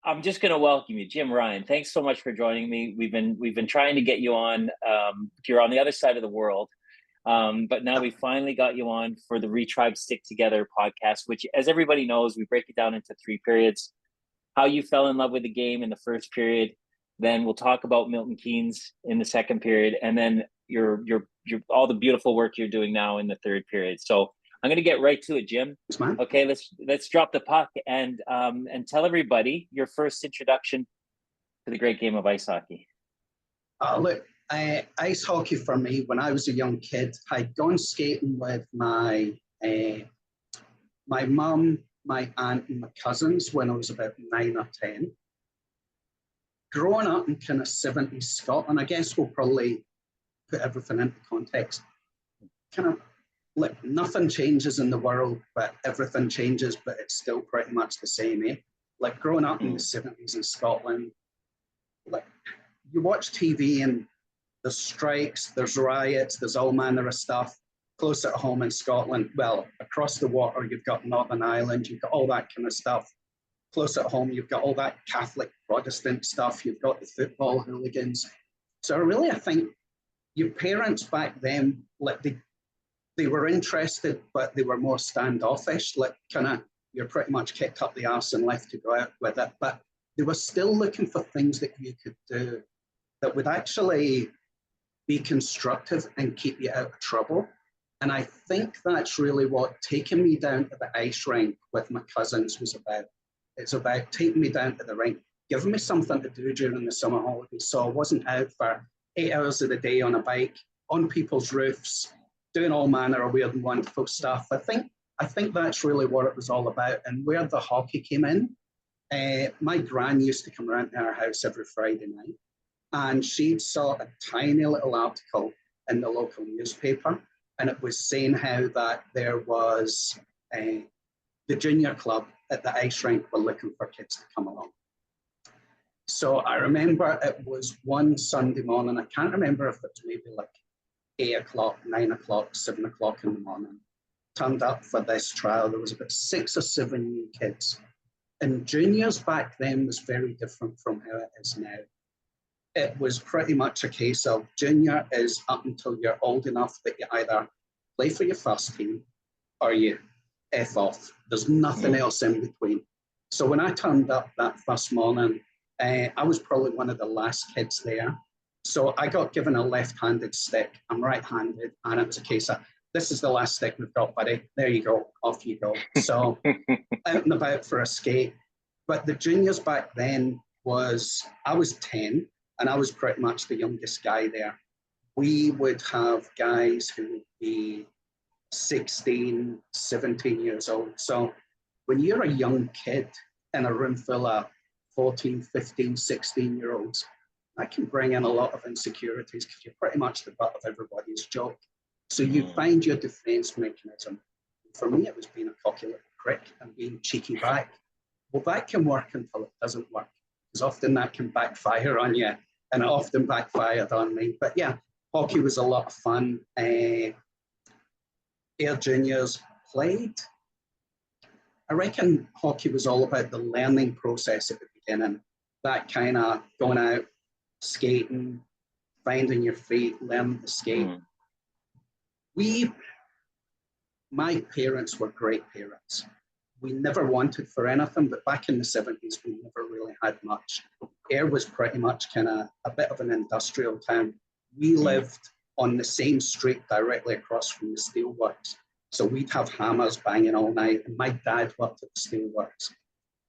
I'm just going to welcome you, Jim Ryan. Thanks so much for joining me. We've been trying to get you on. You're on the other side of the world, but now we finally got you on for the Retribe Stick Together podcast, which, as everybody knows, we break it down into 3 periods. How you fell in love with the game in the first period, then we'll talk about Milton Keynes in the second period, and then your all the beautiful work you're doing now in the third period. So I'm going to get right to it, Jim. Okay, let's drop the puck and tell everybody your first introduction to the great game of ice hockey. Look, ice hockey for me, when I was a young kid, I'd gone skating with my mum, my aunt, and my cousins when I was about 9 or 10. Growing up in kind of 70s Scotland, I guess we'll probably put everything into context. Kind of, look, nothing changes in the world, but everything changes, but it's still pretty much the same, eh? Like growing up in the 70s in Scotland, like you watch TV and there's strikes, there's riots, there's all manner of stuff. Close at home in Scotland, well, across the water, you've got Northern Ireland, you've got all that kind of stuff. Close at home, you've got all that Catholic Protestant stuff, you've got the football hooligans. So really, I think your parents back then, like they were interested, but they were more standoffish, like kind of, you're pretty much kicked up the arse and left to go out with it. But they were still looking for things that you could do that would actually be constructive and keep you out of trouble. And I think that's really what taking me down to the ice rink with my cousins was about. It's about taking me down to the rink, giving me something to do during the summer holidays. So I wasn't out for 8 hours of the day on a bike, on people's roofs, doing all manner of weird and wonderful stuff. I think that's really what it was all about. And where the hockey came in, my gran used to come around to our house every Friday night, and she'd saw a tiny little article in the local newspaper, and it was saying how that there was the junior club at the ice rink were looking for kids to come along. So I remember it was one Sunday morning. I can't remember if it was maybe like 8 o'clock, 9 o'clock, 7 o'clock in the morning. Turned up for this trial. There was about 6 or 7 new kids. And juniors back then was very different from how it is now. It was pretty much a case of junior is up until you're old enough that you either play for your first team or you F off. There's nothing else in between. So when I turned up that first morning, I was probably one of the last kids there. So I got given a left-handed stick. I'm right-handed, and it was a case of, this is the last stick we've got, buddy. There you go. Off you go. So out and about for a skate. But the juniors back then I was 10, and I was pretty much the youngest guy there. We would have guys who would be 16, 17 years old. So when you're a young kid in a room full of 14, 15, 16-year-olds, that can bring in a lot of insecurities because you're pretty much the butt of everybody's joke. So you find your defense mechanism. For me, it was being a cocky little prick and being cheeky back. Well, that can work until it doesn't work, because often that can backfire on you, and it often backfired on me. But yeah, hockey was a lot of fun. Air juniors played. I reckon hockey was all about the learning process at the beginning. That kind of going out, skating, finding your feet, learning to skate. My parents were great parents. We never wanted for anything, but back in the 70s, we never really had much. Ayr was pretty much kind of a bit of an industrial town. We lived on the same street directly across from the steelworks. So we'd have hammers banging all night. And my dad worked at the steelworks.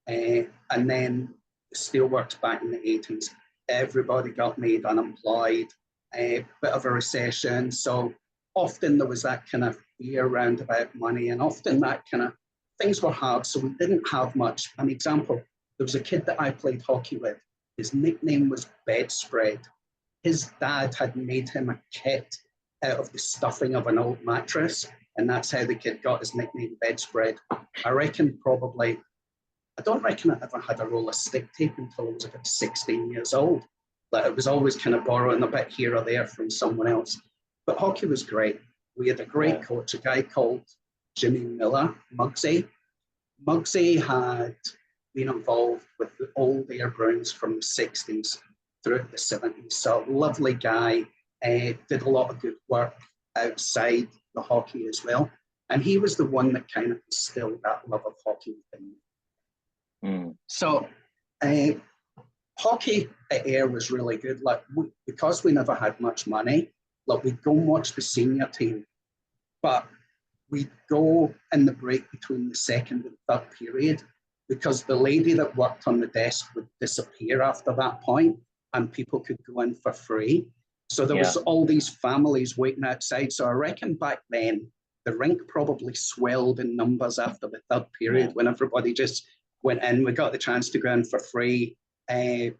And then the steelworks back in the 80s, everybody got made unemployed, a bit of a recession. So often there was that kind of fear around about money, and often that kind of things were hard, so we didn't have much. An example, there was a kid that I played hockey with. His nickname was Bedspread. His dad had made him a kit out of the stuffing of an old mattress, and that's how the kid got his nickname Bedspread. I don't reckon I ever had a roll of stick tape until I was about 16 years old. Like, it was always kind of borrowing a bit here or there from someone else. But hockey was great. We had a great coach, a guy called Jimmy Miller, Muggsy. Muggsy had been involved with the old Air Browns from the 60s through the 70s. So lovely guy, did a lot of good work outside the hockey as well. And he was the one that kind of instilled that love of hockey within me. So hockey at Ayr was really good. Like, because we never had much money, like, we'd go and watch the senior team, but we'd go in the break between the second and third period, because the lady that worked on the desk would disappear after that point and people could go in for free. So there was all these families waiting outside. So I reckon back then the rink probably swelled in numbers after the third period when everybody just went in. We got the chance to go in for free. I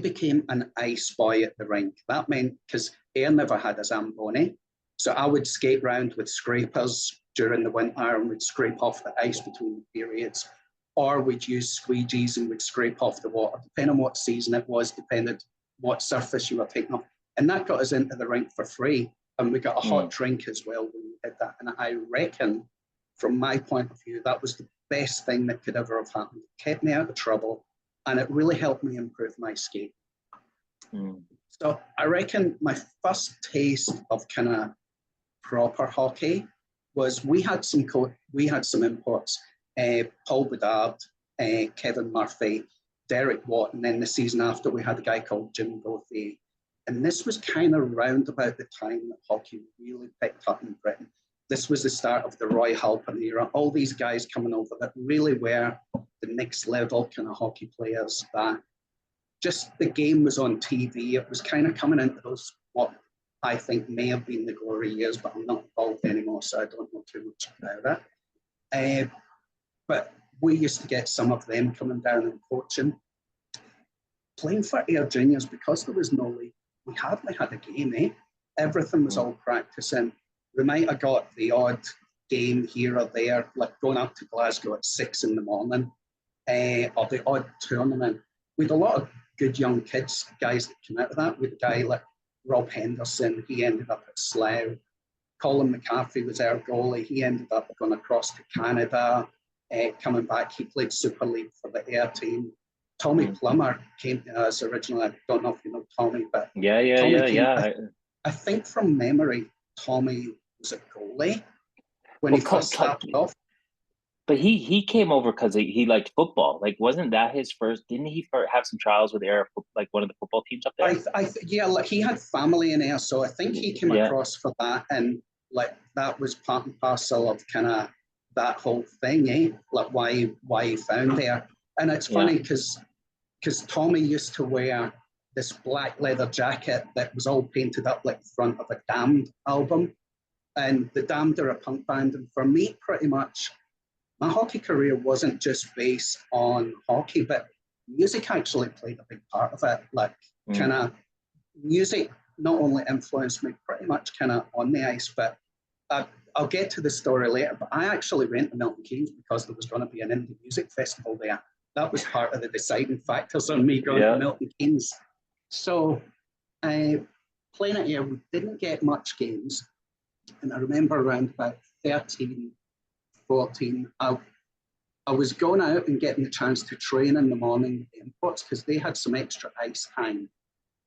became an ice boy at the rink. That meant, because Ayr never had a Zamboni, so I would skate around with scrapers during the winter and we'd scrape off the ice between the periods, or we'd use squeegees and we'd scrape off the water, depending on what season it was, depending what surface you were taking off. And that got us into the rink for free. And we got a hot drink as well when we did that. And I reckon, from my point of view, that was the best thing that could ever have happened. It kept me out of trouble, and it really helped me improve my skate. So I reckon my first taste of kind of proper hockey was we had some imports. Paul Bedard, Kevin Murphy, Derek Watt, and then the season after we had a guy called Jim Gauthier. And this was kind of round about the time that hockey really picked up in Britain. This was the start of the Roy Halpin era. All these guys coming over that really were the next level kind of hockey players, that just the game was on TV. It was kind of coming into those, what I think may have been the glory years, but I'm not involved anymore, so I don't know too much about it. But we used to get some of them coming down and coaching. Playing for Ayr Juniors, because there was no league, we hardly had a game, Everything was all practicing. We might have got the odd game here or there, like going up to Glasgow at 6 in the morning, or the odd tournament. We had a lot of good young kids, guys that came out of that. We had a guy like Rob Henderson, he ended up at Slough. Colin McCarthy was our goalie. He ended up going across to Canada, coming back. He played Super League for the Ayr team. Tommy Plummer came to us originally. I don't know if you know Tommy, but I think from memory, Tommy was a goalie when he first started off. But he came over because he liked football. Like, wasn't that his first? Didn't he have some trials with Ayr, like one of the football teams up there? Like, he had family in Ayr, so I think he came across for that, and like that was part and parcel of kind of that whole thing, like why he found Ayr. And it's funny because Tommy used to wear this black leather jacket that was all painted up like the front of a Damned album. And the Damned are a punk band. And for me, pretty much, my hockey career wasn't just based on hockey, but music actually played a big part of it. Like, kind of music not only influenced me pretty much kind of on the ice, but I'll get to the story later, but I actually went to Milton Keynes because there was going to be an indie music festival there. That was part of the deciding factors on me going to Milton Keynes. So playing at Ayr, we didn't get much games. And I remember around about 13, 14, I was going out and getting the chance to train in the morning with the imports because they had some extra ice time.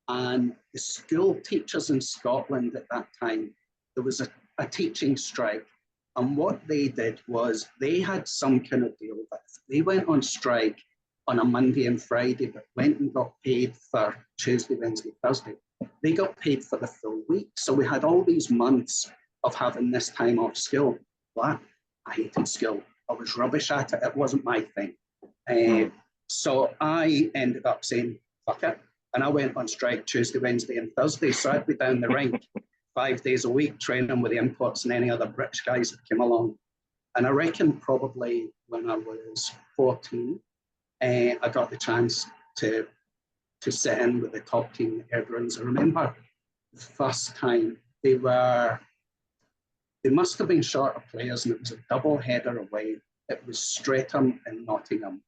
And the school teachers in Scotland at that time, there was a teaching strike. And what they did was they had some kind of deal that if they went on strike on a Monday and Friday, but went and got paid for Tuesday, Wednesday, Thursday, they got paid for the full week. So we had all these months of having this time off school. But I hated school. I was rubbish at it. It wasn't my thing. So I ended up saying, fuck it. And I went on strike Tuesday, Wednesday, and Thursday. So I'd be down the rink 5 days a week training with the imports and any other British guys that came along. And I reckon probably when I was 14, I got the chance to sit in with the top team Airdrieons. I remember the first time they must have been short of players, and it was a double header away. It was Streatham and Nottingham.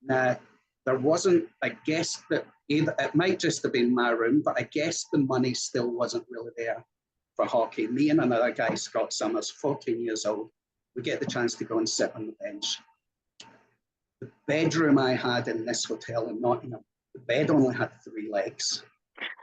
Now, there wasn't, I guess that either, it might just have been my room, but I guess the money still wasn't really there for hockey. Me and another guy, Scott Summers, 14 years old, we get the chance to go and sit on the bench. The bedroom I had in this hotel in Nottingham, the bed only had 3 legs.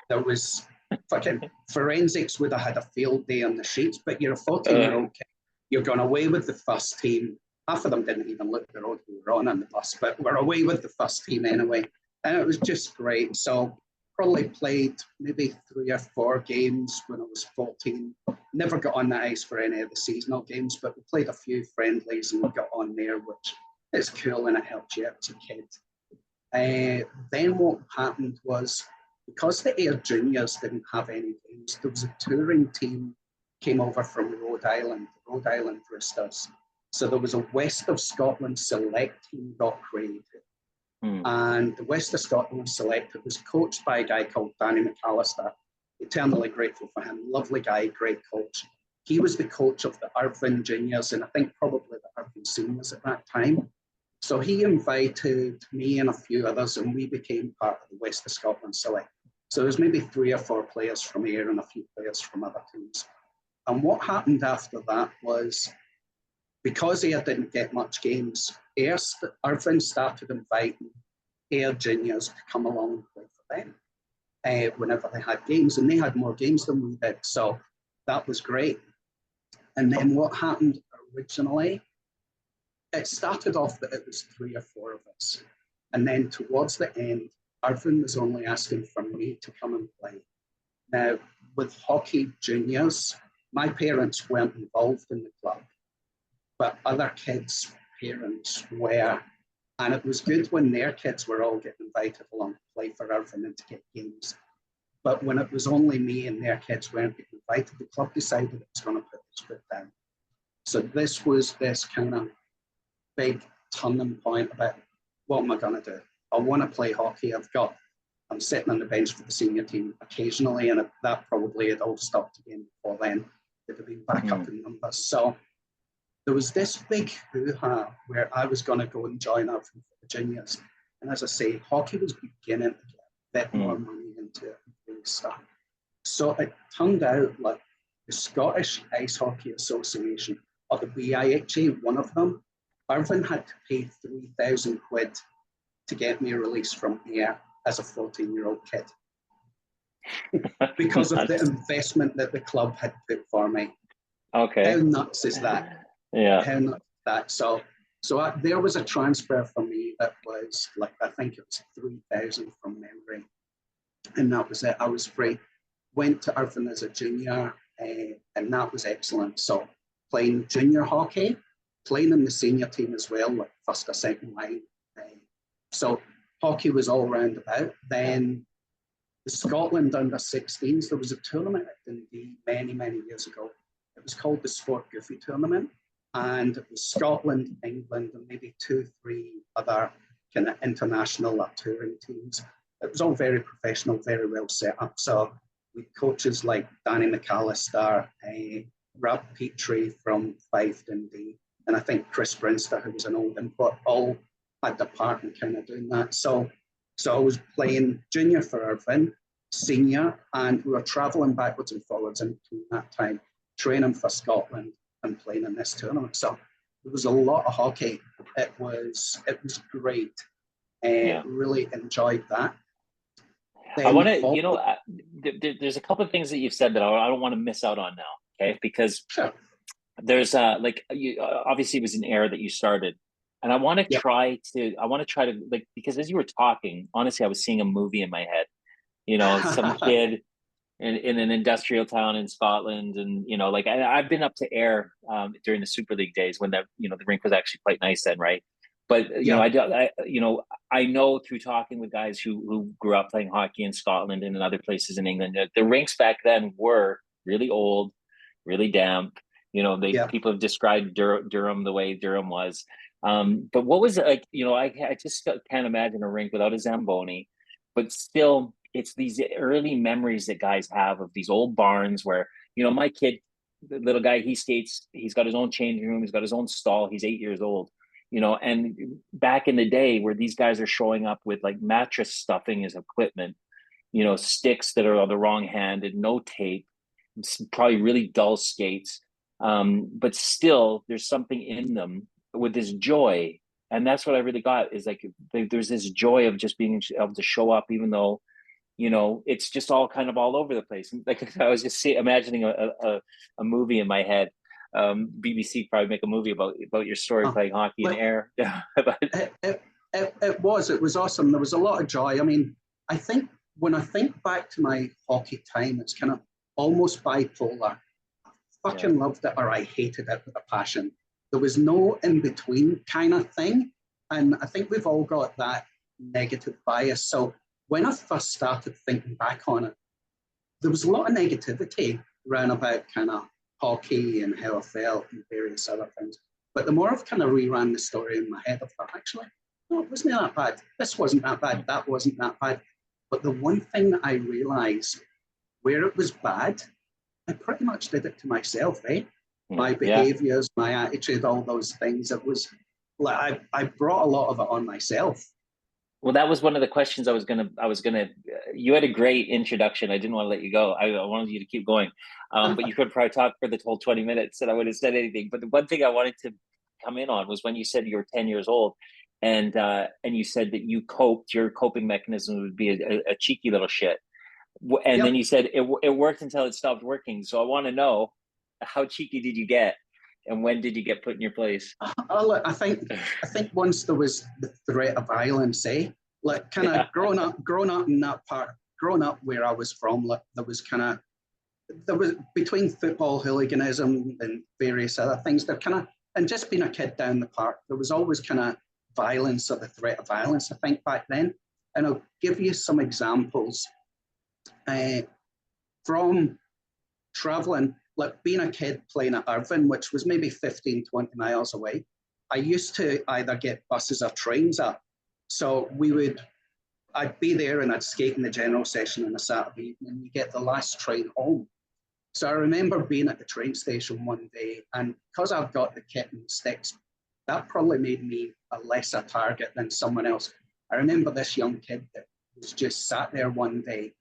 There was fucking forensics would have had a field day on the sheets, but you're a 14-year-old kid. You're going away with the first team. Half of them didn't even look the road we were on the bus, but we're away with the first team anyway. And it was just great. So probably played maybe 3 or 4 games when I was 14. Never got on the ice for any of the seasonal games, but we played a few friendlies and we got on there, which is cool and it helped you out as a kid. Then what happened was, because the Air Juniors didn't have any games, there was a touring team came over from Rhode Island Roosters. So there was a West of Scotland select team got created. And the West of Scotland select, it was coached by a guy called Danny McAllister. Eternally grateful for him. Lovely guy, great coach. He was the coach of the Irvine Juniors and I think probably the Irvine Seniors at that time. So he invited me and a few others and we became part of the West of Scotland select. So there's maybe 3 or 4 players from here and a few players from other teams. And what happened after that was, because Ayr didn't get much games, Irvine started inviting Ayr Juniors to come along and play for them whenever they had games, and they had more games than we did, so that was great. And then what happened originally, it started off that it was 3 or 4 of us, and then towards the end, Irvine was only asking for me to come and play. Now, with hockey juniors, my parents weren't involved in the club, but other kids' parents were. And it was good when their kids were all getting invited along to play for Irvine and to get games. But when it was only me and their kids weren't getting invited, the club decided it was going to put its foot down. So this was this kind of big turning point about, what am I going to do? I want to play hockey. I'm sitting on the bench for the senior team occasionally, and that probably had all stopped again before then. It had been back up in numbers. So there was this big hoo-ha where I was going to go and join up for the juniors. And as I say, hockey was beginning to get a bit more money into it and stuff. So it turned out like the Scottish Ice Hockey Association, or the BIHA, one of them, Irvine had to pay 3,000 quid to get me released from Ayr as a 14-year-old kid because of the investment that the club had put for me. Okay. How nuts is that? Yeah. How nuts is that? So there was a transfer for me that was like, I think it was 3,000 from memory. And that was it. I was free. Went to Irvine as a junior, and that was excellent. So playing junior hockey, playing in the senior team as well, like first or second line. So hockey was all round about. Then the Scotland under-16s, there was a tournament at Dundee many, many years ago. It was called the Sport Goofy Tournament. And it was Scotland, England, and maybe 2, 3 other kind of international or touring teams. It was all very professional, very well set up. So with coaches like Danny McAllister, Rob Petrie from Fife Dundee, and I think Chris Brinster, who was an old import, all had their part in kind of doing that. So I was playing junior for Irvine, senior, and we were travelling backwards and forwards in between that time, training for Scotland and playing in this tournament. So there was a lot of hockey. It was great. Really enjoyed that. Then I want to, there's a couple of things that you've said that I don't want to miss out on now, okay? Because there's obviously it was an era that you started, and I want to try to like, because as you were talking, honestly, I was seeing a movie in my head, some kid in an industrial town in Scotland, and like I've been up to Ayr during the Super League days when the rink was actually quite nice then, right? But I know through talking with guys who grew up playing hockey in Scotland and in other places in England, the rinks back then were really old, really damp. You know, Yeah. people have described Durham the way Durham was. But what was it like? You know, I just can't imagine a rink without a Zamboni, but still, it's these early memories that guys have of these old barns where, you know, my kid, the little guy, he skates, he's got his own changing room, he's got his own stall, he's 8 years old, you know, and back in the day where these guys are showing up with like mattress stuffing as equipment, you know, sticks that are on the wrong hand and no tape, probably really dull skates. But still there's something in them with this joy. And that's what I really got is like, there's this joy of just being able to show up, even though, you know, it's just all kind of all over the place. And like I was just imagining a movie in my head. BBC probably make a movie about your story playing hockey in air. It was awesome. There was a lot of joy. I mean, I think when I think back to my hockey time, it's kind of almost bipolar. I fucking loved it or I hated it with a passion. There was no in between kind of thing. And I think we've all got that negative bias. So when I first started thinking back on it, there was a lot of negativity around about kind of hockey and how I felt and various other things. But the more I've kind of reran the story in my head, I thought, actually, no, it wasn't that bad. This wasn't that bad. That wasn't that bad. But the one thing that I realized, where it was bad, I pretty much did it to myself, eh? My behaviors, my attitude, all those things. It was like I brought a lot of it on myself. Well, that was one of the questions I was gonna. You had a great introduction. I didn't want to let you go. I wanted you to keep going, but you could probably talk for the whole 20 minutes, and I wouldn't have said anything. But the one thing I wanted to come in on was when you said you were 10 years old, and you said that you coped. Your coping mechanism would be a cheeky little shit, and then you said it worked until it stopped working. So I want to know, how cheeky did you get? And when did you get put in your place? Look, I think once there was the threat of violence, like kind of growing up in that part, growing up where I was from, like there was between football hooliganism and various other things, there kind of, and just being a kid down the park, there was always kind of violence or the threat of violence, I think, back then. And I'll give you some examples from traveling. Like being a kid playing at Irvine, which was maybe 15, 20 miles away, I used to either get buses or trains up. So I'd be there and I'd skate in the general session on a Saturday evening and you get the last train home. So I remember being at the train station one day, and because I've got the kit and the sticks, that probably made me a lesser target than someone else. I remember this young kid that was just sat there one day,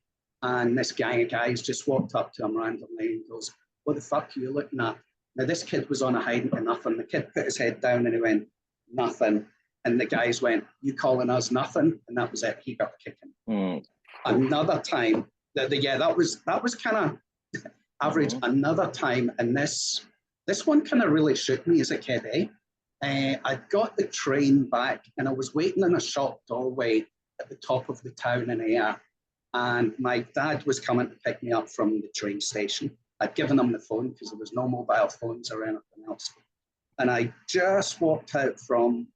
and this gang of guys just walked up to him randomly and goes, "What the fuck are you looking at?" Now, this kid was on a hiding to nothing. The kid put his head down and he went, "Nothing." And the guys went, "You calling us nothing?" And that was it. He got kicking. Another time, that was kind of average. Another time, and this one kind of really shook me as a kid, I got the train back and I was waiting in a shop doorway at the top of the town in Ayr. And my dad was coming to pick me up from the train station. I'd given him the phone because there was no mobile phones or anything else. And I just walked out from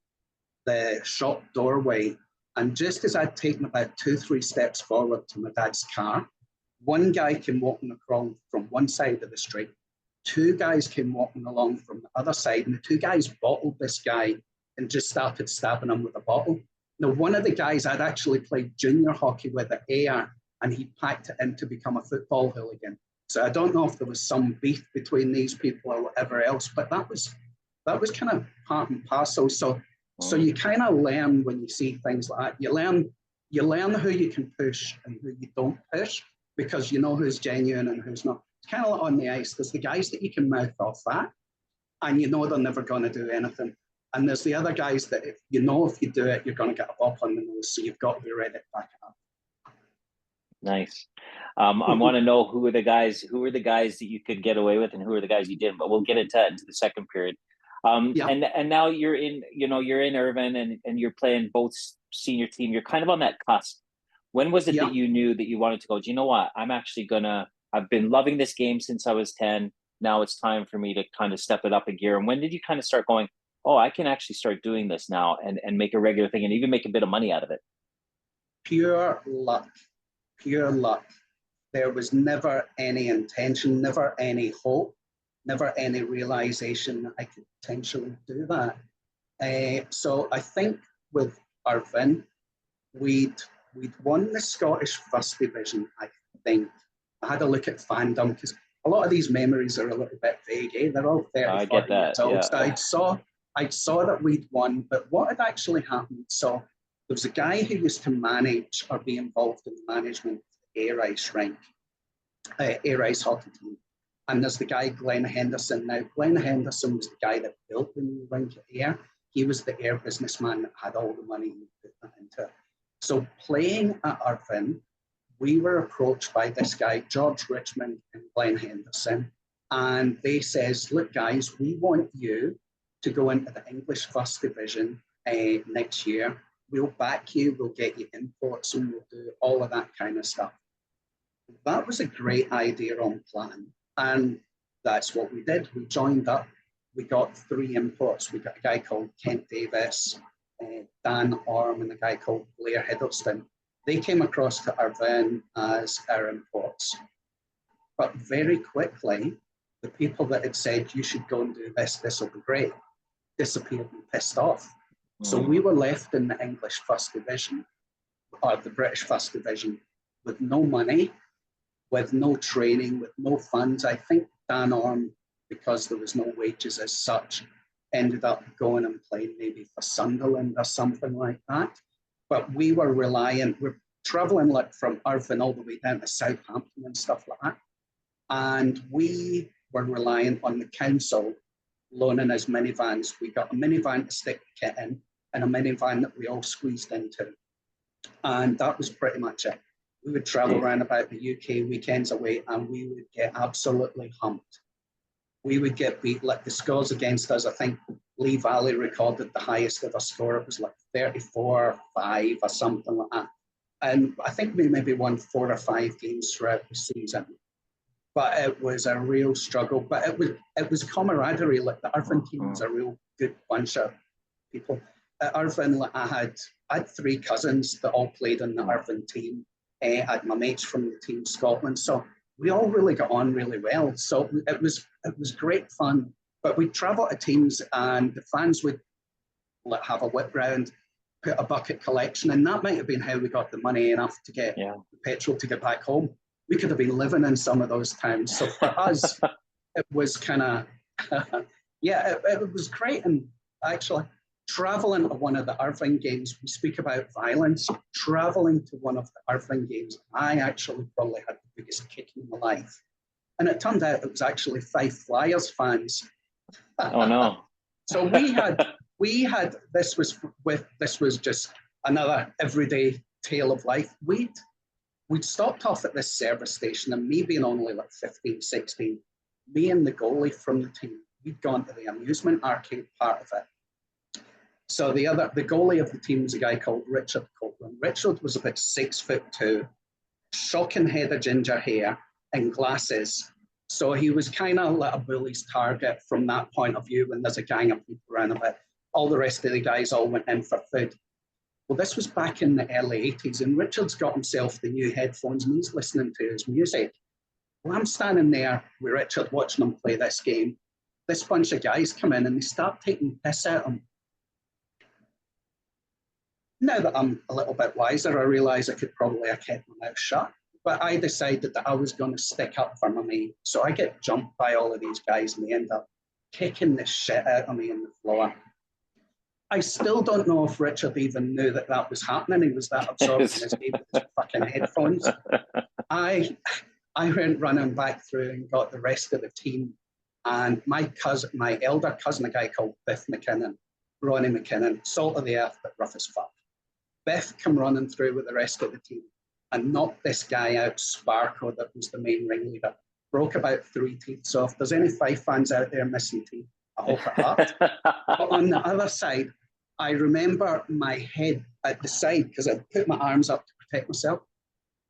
the shop doorway. And just as I'd taken about 2-3 steps forward to my dad's car, one guy came walking across from one side of the street. 2 guys came walking along from the other side. And the 2 guys bottled this guy and just started stabbing him with a bottle. Now, one of the guys I'd actually played junior hockey with at Ayr, and he packed it in to become a football hooligan. So I don't know if there was some beef between these people or whatever else, but that was kind of part and parcel. So you kind of learn when you see things like that. You learn who you can push and who you don't push, because you know who's genuine and who's not. It's kind of like on the ice. There's the guys that you can mouth off that, and you know they're never going to do anything. And there's the other guys that if you do it, you're going to get a bop on the nose. So you've got to be ready to back it up. Nice. I want to know who were the guys that you could get away with and who are the guys you didn't, but we'll get into that into the second period. And now you're in Irvine and you're playing both senior team. You're kind of on that cusp. When was it that you knew that you wanted to go, do you know what? I've been loving this game since I was 10. Now it's time for me to kind of step it up a gear. And when did you kind of start going, oh, I can actually start doing this now and make a regular thing and even make a bit of money out of it? Pure luck. There was never any intention, never any hope, never any realization that I could potentially do that. So I think with Irvine, we'd won the Scottish First Division, I think. I had a look at fandom because a lot of these memories are a little bit vague. They're all 30, 40 years old. Yeah. So I saw that we'd won, but what had actually happened? So there was a guy who used to manage or be involved in the management of the Ayr Ice rink, Ayr Ice hockey team. And there's the guy, Glenn Henderson. Now, Glenn Henderson was the guy that built the new rink at Ayr. He was the Ayr businessman that had all the money and put that into it. So playing at Irvine, we were approached by this guy, George Richmond and Glenn Henderson, and they says, look, guys, we want you to go into the English First Division next year. We'll back you, we'll get you imports, and we'll do all of that kind of stuff. That was a great idea on plan, and that's what we did. We joined up. We got 3 imports. We got a guy called Kent Davis, Dan Orme, and a guy called Blair Hiddleston. They came across to Irvine as our imports. But very quickly, the people that had said, you should go and do this, this will be great, disappeared and pissed off. So we were left in the English First Division, or the British First Division, with no money, with no training, with no funds. I think Dan Orme, because there was no wages as such, ended up going and playing maybe for Sunderland or something like that. But we were reliant, we're traveling like from Irvine all the way down to Southampton and stuff like that. And we were reliant on the council loaning us minivans. We got a minivan to stick the kit in and a minivan that we all squeezed into. And that was pretty much it. We would travel around about the UK weekends away and we would get absolutely humped. We would get beat, like the scores against us. I think Lee Valley recorded the highest ever score. It was like 34-5 or something like that. And I think we maybe won 4 or 5 games throughout the season. But it was a real struggle. But it was camaraderie. Like the Irvine team was a real good bunch of people. At Irvine, like I had 3 cousins that all played on the Irvine team. I had my mates from the team Scotland. So we all really got on really well. So it was great fun. But we'd travel to teams and the fans would have a whip round, put a bucket collection, and that might have been how we got the money enough to get the petrol to get back home. We could have been living in some of those towns. So for us, it was kind of, it was great. And actually, traveling to one of the Irvine games, we speak about violence. Traveling to one of the Irvine games, I actually probably had the biggest kick in my life. And it turned out it was actually Fife Flyers fans. Oh no! So we had this was just another everyday tale of life. We'd stopped off at this service station, and me being only like 15, 16, me and the goalie from the team, we'd gone to the amusement arcade part of it. So the goalie of the team was a guy called Richard Copeland. Richard was about 6'2", shocking head of ginger hair and glasses. So he was kind of like a bully's target from that point of view when there's a gang of people around about. All the rest of the guys all went in for food. Well, this was back in the early 80s, and Richard's got himself the new headphones and he's listening to his music. Well, I'm standing there with Richard watching him play this game. This bunch of guys come in and they start taking piss at him. Now that I'm a little bit wiser, I realise I could probably have kept my mouth shut. But I decided that I was going to stick up for my mate. So I get jumped by all of these guys and they end up kicking the shit out of me on the floor. I still don't know if Richard even knew that that was happening. He was that absorbed in his game with his fucking headphones. I went running back through and got the rest of the team. And my elder cousin, a guy called Biff McKinnon, Ronnie McKinnon, salt of the earth, but rough as fuck. Biff come running through with the rest of the team and knocked this guy out, Sparko, that was the main ringleader. Broke about 3 teeth. So if there's any Fife fans out there missing teeth, I hope it hurt. But on the other side, I remember my head at the side, because I put my arms up to protect myself.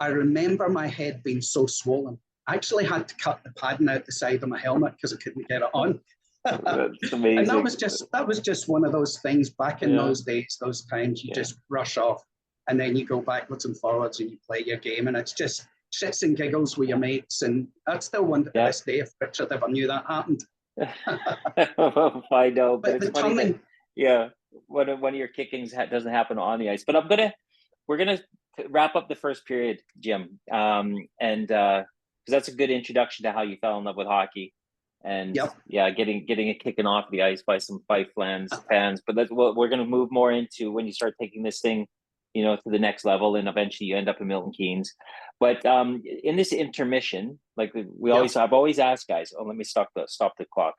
I remember my head being so swollen. I actually had to cut the padding out the side of my helmet because I couldn't get it on. That's amazing. And that was just one of those things back in those days, those times you just rush off and then you go backwards and forwards and you play your game, and it's just shits and giggles with your mates, and I'd still wonder to this day if Richard ever knew that happened. I know, but it's the funny turning, that, one of your kickings doesn't happen on the ice. But we're gonna wrap up the first period, Jim, and because that's a good introduction to how you fell in love with hockey, and getting it kicking off the ice by some Fife fans. But that's what we're gonna move more into when you start taking this thing, to the next level, and eventually you end up in Milton Keynes. But in this intermission, like I've always asked guys. Oh, let me stop the clock.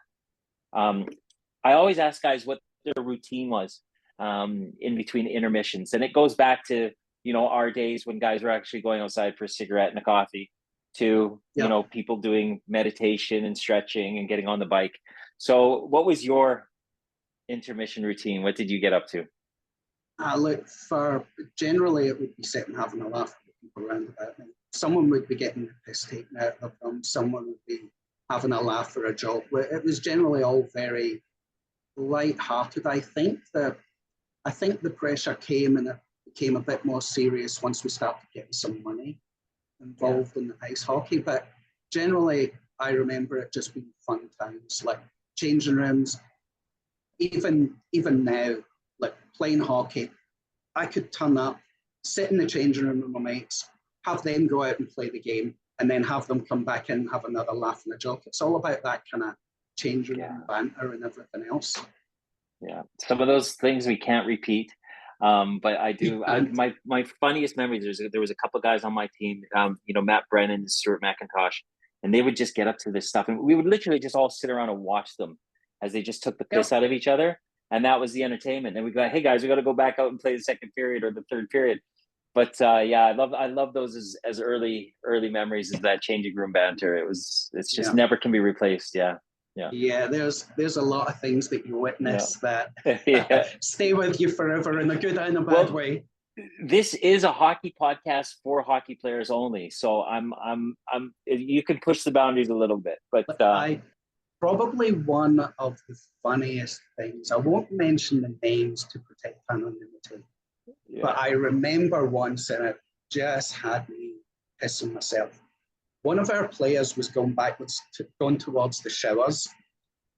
I always ask guys what their routine was in between intermissions, and it goes back to our days when guys were actually going outside for a cigarette and a coffee, to people doing meditation and stretching and getting on the bike. So, what was your intermission routine? What did you get up to? Look, generally it would be sitting having a laugh with people around about me. Someone would be getting the piss taken out of them. Someone would be having a laugh or a joke. It was generally all very light-hearted. I think the pressure came, and it became a bit more serious once we started getting some money involved in the ice hockey. But generally, I remember it just being fun times, like changing rooms. Even now, like playing hockey, I could turn up, sit in the changing room with my mates, have them go out and play the game, and then have them come back in and have another laugh and a joke. It's all about that kind of changing room banter and everything else. Yeah, some of those things we can't repeat. But I do. My funniest memories. There was a couple of guys on my team. Matt Brennan and Stuart McIntosh, and they would just get up to this stuff, and we would literally just all sit around and watch them as they just took the piss out of each other, and that was the entertainment. And we go, "Hey guys, we got to go back out and play the second period or the third period." But I love those as early memories of that changing room banter. It's just never can be replaced. Yeah, there's a lot of things that you witness that stay with you forever, in a good and a bad way. This is a hockey podcast for hockey players only, so you can push the boundaries a little bit, but probably one of the funniest things, I won't mention the names to protect anonymity, but I remember once, and it just had me pissing myself. One of our players was going towards the showers,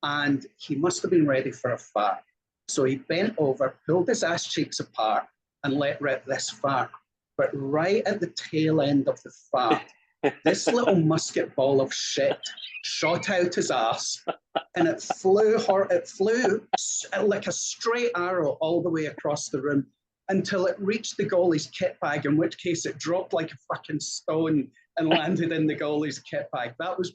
and he must have been ready for a fart. So he bent over, pulled his ass cheeks apart, and let rip this fart. But right at the tail end of the fart, this little musket ball of shit shot out his ass, and it flew like a straight arrow all the way across the room until it reached the goalie's kit bag, in which case it dropped like a fucking stone and landed in the goalie's kit bag. That was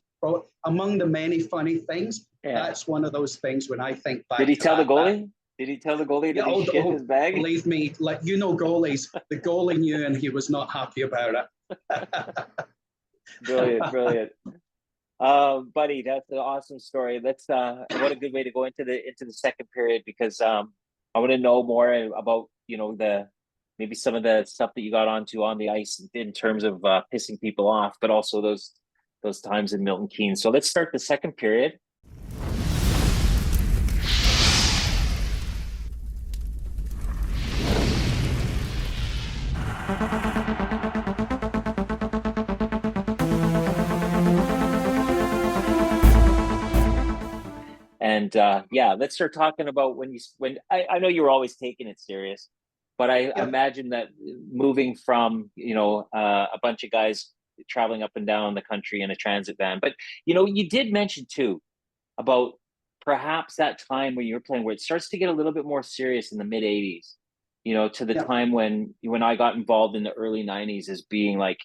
among the many funny things. That's one of those things when I think back. Did he tell the goalie? Did he tell the goalie that he shit his bag? Believe me, goalies, the goalie knew, and he was not happy about it. Brilliant. Buddy, that's an awesome story. What a good way to go into the second period, because I want to know more about maybe some of the stuff that you got onto on the ice in terms of pissing people off, but also those times in Milton Keynes. So let's start the second period. And let's start talking about when I know you were always taking it serious, but I imagine that moving from a bunch of guys traveling up and down the country in a transit van, but you did mention too about perhaps that time when you were playing, where it starts to get a little bit more serious in the mid 80s, to the time when I got involved in the early 90s, as being like,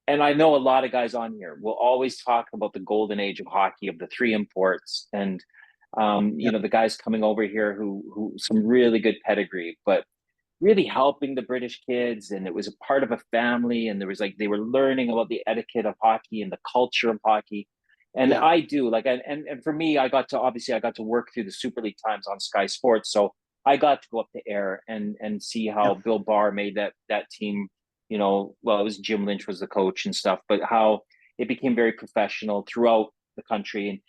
and I know a lot of guys on here will always talk about the golden age of hockey, of the three imports, and the guys coming over here who some really good pedigree, but really helping the British kids, and it was a part of a family, and there was they were learning about the etiquette of hockey and the culture of hockey. And I do and for me, I got to work through the Super League times on Sky Sports, so I got to go up to Ayr and see how Bill Barr made that team. It was Jim Lynch was the coach and stuff, but how it became very professional throughout the country. And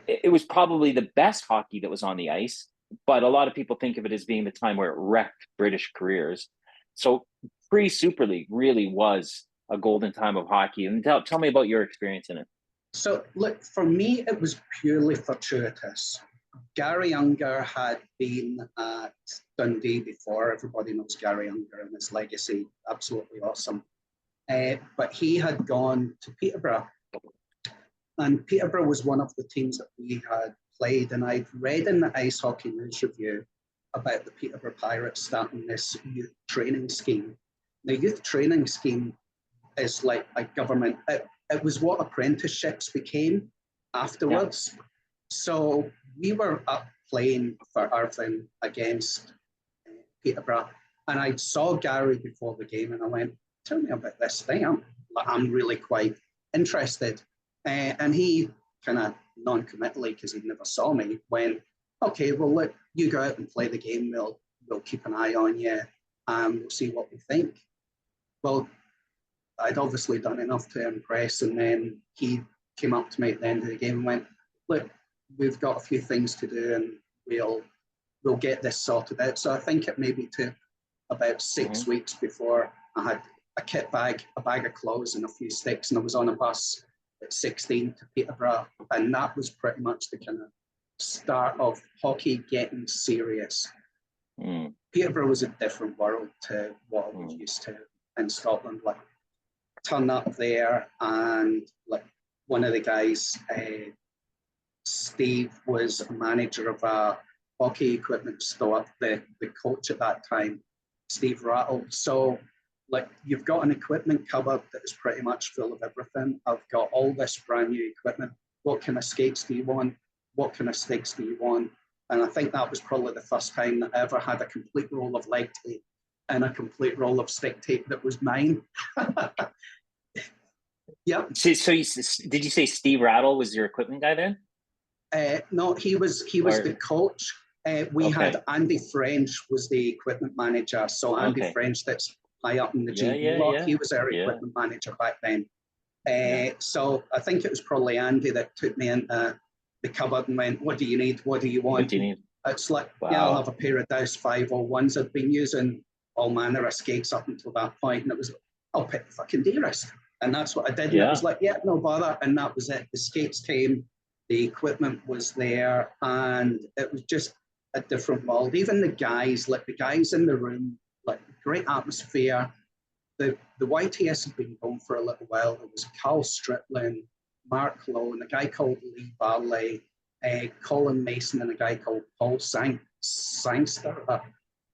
it was probably the best hockey that was on the ice, but a lot of people think of it as being the time where it wrecked British careers. So pre-Super League really was a golden time of hockey. And tell me about your experience in it. So look, for me, it was purely fortuitous. Gary Unger had been at Dundee before. Everybody knows Gary Unger and his legacy, absolutely awesome. But he had gone to Peterborough. And Peterborough was one of the teams that we had played. And I'd read in the Ice Hockey News Review about the Peterborough Pirates starting this youth training scheme. The youth training scheme is like a government, it was what apprenticeships became afterwards. Yeah. So we were up playing for Irvine against Peterborough, and I saw Gary before the game, and I went, "Tell me about this thing. I'm really quite interested." And he kind of non-committally, because he never saw me, went, "Okay, well, look, you go out and play the game. We'll keep an eye on you, and we'll see what we think." Well, I'd obviously done enough to impress, and then he came up to me at the end of the game and went, "Look, we've got a few things to do, and we'll get this sorted out." So I think it maybe took about 6 weeks before I had a kit bag, a bag of clothes, and a few sticks, and I was on a bus at 16 to Peterborough, and that was pretty much the kind of start of hockey getting serious. Peterborough was a different world to what I was used to in Scotland. Like, turn up there, and like one of the guys, Steve, was a manager of a hockey equipment store, the coach at that time, Steve Rattle. So like, you've got an equipment cupboard that is pretty much full of everything. I've got all this brand new equipment. What kind of skates do you want? What kind of sticks do you want? And I think that was probably the first time that I ever had a complete roll of leg tape and a complete roll of stick tape that was mine. Yeah. So did you say Steve Rattle was your equipment guy then? No, he was the coach. We had Andy French was the equipment manager. So Andy French, that's high up in the GB block. He was our equipment manager back then. So I think it was probably Andy that took me into the cupboard and went, "What do you need? What do you want?" What do you need? It's like, yeah, I'll have a pair of Douse 501s. I'd been using all manner of skates up until that point, and it was, I'll pick the fucking dearest. And that's what I did. And it was like, yeah, no bother. And that was it. The skates came, the equipment was there, and it was just a different world. Even the guys, like the guys in the room, like great atmosphere. The YTS had been going for a little while. There was Carl Strickland, Mark Lowe, and a guy called Lee Barley, Colin Mason, and a guy called Paul Sangster,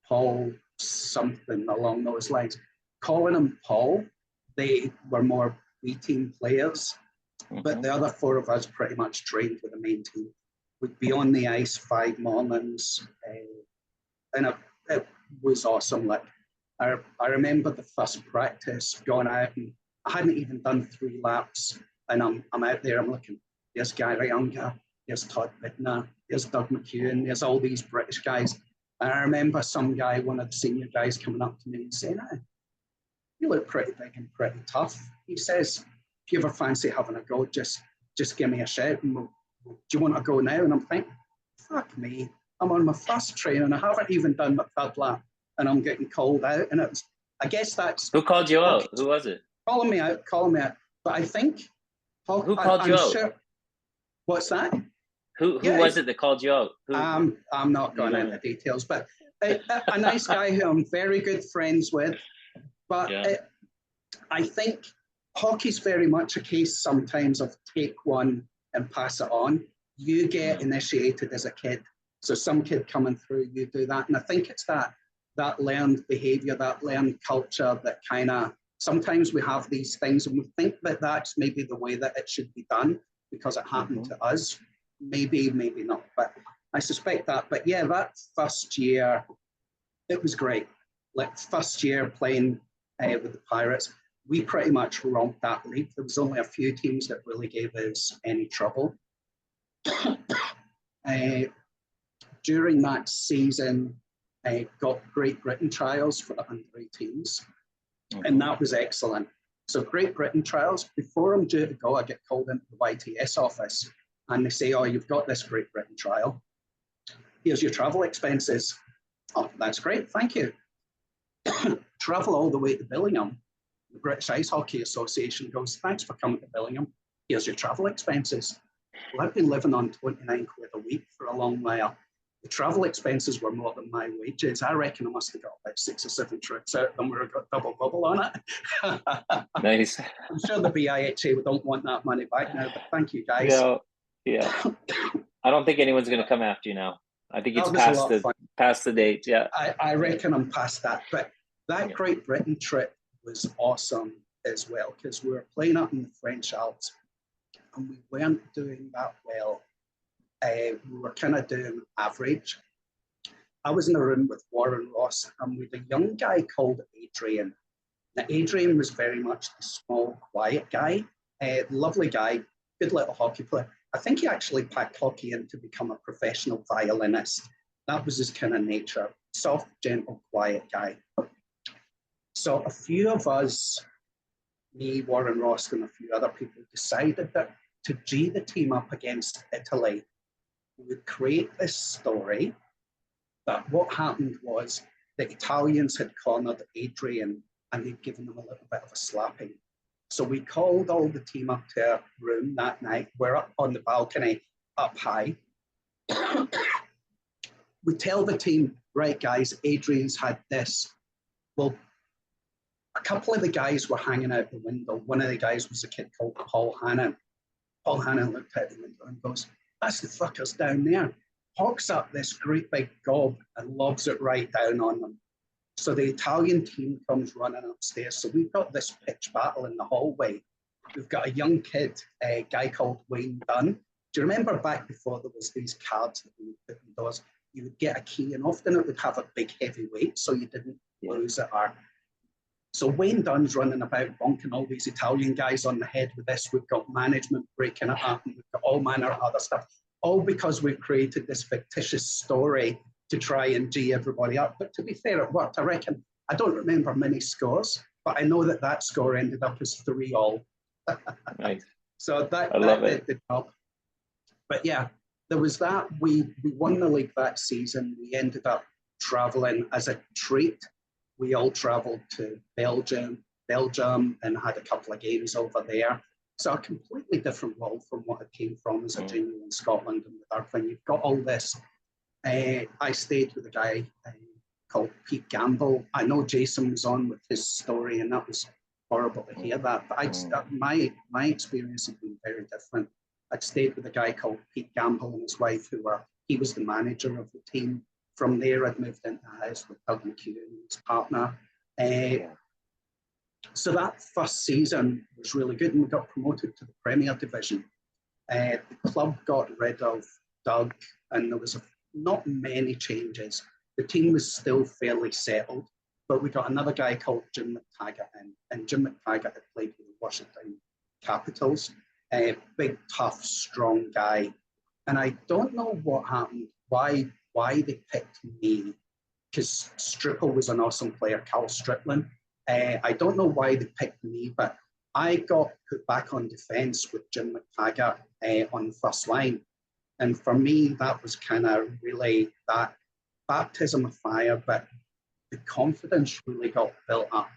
Paul something along those lines. Colin and Paul, they were more B-team players, but the other four of us pretty much trained with the main team. We'd be on the ice 5 mornings, and it was awesome. Like, I remember the first practice, going out, and I hadn't even done 3 laps, and I'm out there, I'm looking, there's Gary Unger, there's Todd Bidner, there's Doug McEwen, there's all these British guys. And I remember some guy, one of the senior guys, coming up to me and saying, "Hey, you look pretty big and pretty tough." He says, "If you ever fancy having a go, just give me a shout, and do you want to go now?" And I'm thinking, fuck me, I'm on my first train and I haven't even done my 3rd lap, and I'm getting called out. And it was, I guess that's... Who called you out? Who was it? Calling me out. But I think... Who called you out? Sure, what's that? Who was it that called you out? I'm not going into details, but a nice guy who I'm very good friends with. But I think hockey's very much a case sometimes of take one and pass it on. You get initiated as a kid. So some kid coming through, you do that. And I think it's that learned behavior, that learned culture that kind of, sometimes we have these things and we think that that's maybe the way that it should be done because it happened to us. Maybe not, but I suspect that. But yeah, that first year, it was great. Like, first year playing with the Pirates, we pretty much romped that league. There was only a few teams that really gave us any trouble. During that season, got Great Britain trials for the under-18s, and that was excellent. So Great Britain trials, before I'm due to go, I get called into the YTS office, and they say, "Oh, you've got this Great Britain trial. Here's your travel expenses." Oh, that's great, thank you. Travel all the way to Billingham The British Ice Hockey Association goes, thanks for coming to Billingham. Here's your travel expenses. Well, I've been living on 29 quid a week for a long while. The travel expenses were more than my wages. I reckon I must have got about 6 or 7 trips out of them where I got double bubble on it. Nice. I'm sure the BIHA don't want that money back now, but thank you guys. Yeah. I don't think anyone's going to come after you now. I think it's past the date. Yeah. I reckon I'm past that. But that Great Britain trip was awesome as well, because we were playing up in the French Alps and we weren't doing that well. We were kind of doing average. I was in a room with Warren Ross and with a young guy called Adrian. Now, Adrian was very much the small, quiet guy, lovely guy, good little hockey player. I think he actually packed hockey in to become a professional violinist. That was his kind of nature, soft, gentle, quiet guy. So a few of us, me, Warren Ross, and a few other people decided that to G the team up against Italy, we would create this story that what happened was the Italians had cornered Adrian and they'd given them a little bit of a slapping. So we called all the team up to our room that night. We're up on the balcony, up high. We tell the team, right guys, Adrian's had this. Well, a couple of the guys were hanging out the window. One of the guys was a kid called Paul Hannon. Paul Hannon looked out the window and goes, that's the fuckers down there. Hawks up this great big gob and lobs it right down on them. So the Italian team comes running upstairs. So we've got this pitch battle in the hallway. We've got a young kid, a guy called Wayne Dunn. Do you remember back before there was these cards that we would put in doors? You would get a key and often it would have a big heavy weight so you didn't lose it. So Wayne Dunn's running about bonking all these Italian guys on the head with this. We've got management breaking it up and we've got all manner of other stuff. All because we've created this fictitious story to try and G everybody up. But to be fair, it worked. I reckon, I don't remember many scores, but I know that that score ended up as 3-all. Nice. So that did the job. But yeah, there was that. We won the league that season. We ended up traveling as a treat. We all traveled to Belgium, and had a couple of games over there. So a completely different world from what I came from as a junior in Scotland and with everything. You've got all this. I stayed with a guy called Pete Gamble. I know Jason was on with his story, and that was horrible to hear that. But my experience has been very different. I'd stayed with a guy called Pete Gamble and his wife, he was the manager of the team. From there, I'd moved into a house with Doug McHugh and his partner. So that first season was really good, and we got promoted to the Premier Division. The club got rid of Doug, and there was not many changes. The team was still fairly settled, but we got another guy called Jim McTaggart in, and Jim McTaggart had played with the Washington Capitals. Big, tough, strong guy. And I don't know what happened, why they picked me, because Stripple was an awesome player, Carl Strickland. I don't know why they picked me, but I got put back on defence with Jim McTaggart on the first line. And for me, that was kind of really that baptism of fire, but the confidence really got built up.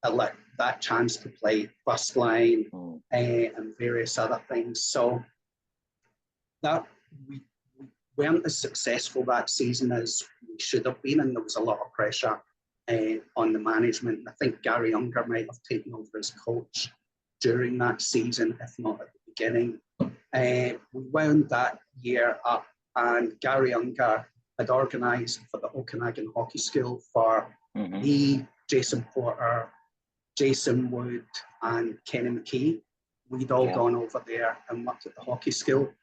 Like that chance to play first line and various other things. So that we weren't as successful that season as we should have been, and there was a lot of pressure on the management. I think Gary Unger might have taken over as coach during that season, if not at the beginning. We wound that year up, and Gary Unger had organised for the Okanagan Hockey School for me, Jason Porter, Jason Wood, and Kenny McKee. We'd all gone over there and worked at the hockey school.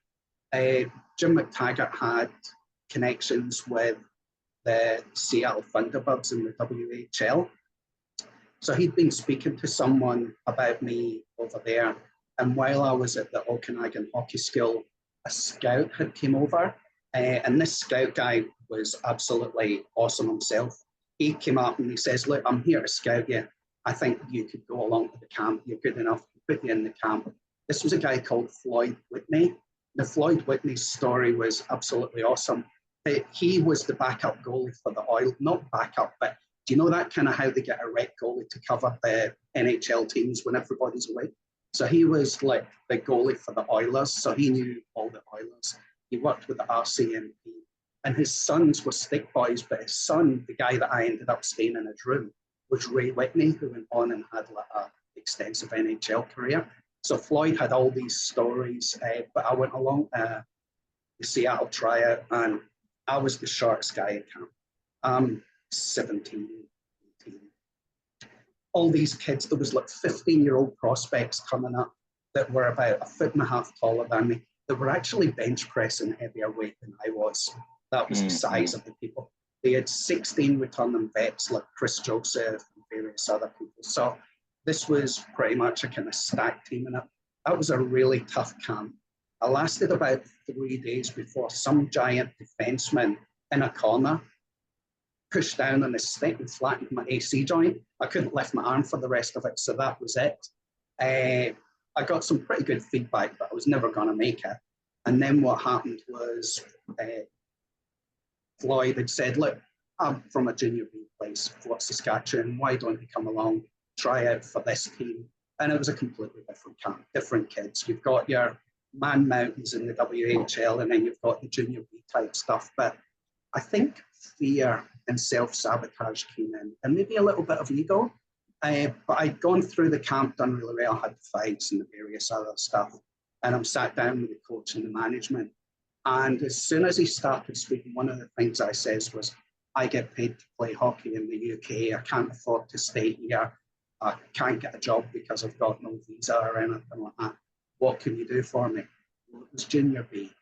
Jim McTaggart had connections with the Seattle Thunderbirds in the WHL. So he'd been speaking to someone about me over there. And while I was at the Okanagan Hockey School, a scout had come over. And this scout guy was absolutely awesome himself. He came up and he says, look, I'm here to scout you. I think you could go along to the camp. You're good enough to put you in the camp. This was a guy called Floyd Whitney. The Floyd Whitney's story was absolutely awesome. He was the backup goalie for the Oilers, not backup, but Do you know that kind of how they get a rep goalie to cover the NHL teams when everybody's away? So he was like the goalie for the Oilers, so he knew all the Oilers. He worked with the RCMP, and his sons were stick boys, but his son, the guy that I ended up staying in his room, was Ray Whitney, who went on and had like an extensive NHL career. So Floyd had all these stories, but I went along the Seattle tryout, and I was the shortest guy at camp. 17, 18. All these kids, there was like 15-year-old prospects coming up that were about 1.5 feet taller than me, that were actually bench pressing heavier weight than I was. That was the size of the people. They had 16 returning vets like Chris Joseph and various other people. So this was pretty much a kind of stacked team. And that was a really tough camp. I lasted about 3 days before some giant defenseman in a corner pushed down on his stick and flattened my AC joint. I couldn't lift my arm for the rest of it, so that was it. I got some pretty good feedback, but I was never going to make it. And then what happened was Floyd had said, look, I'm from a junior B place, Fort Saskatchewan. Why don't you come along, try out for this team? And it was a completely different camp, different kids. You've got your Man Mountains in the WHL, and then you've got the junior B type stuff. But I think fear and self-sabotage came in, and maybe a little bit of ego. But I'd gone through the camp, done really well, had the fights and the various other stuff. And I'm sat down with the coach and the management. And as soon as he started speaking, one of the things I says was, I get paid to play hockey in the UK. I can't afford to stay here. I can't get a job because I've got no visa or anything like that. What can you do for me? Well, it was junior B.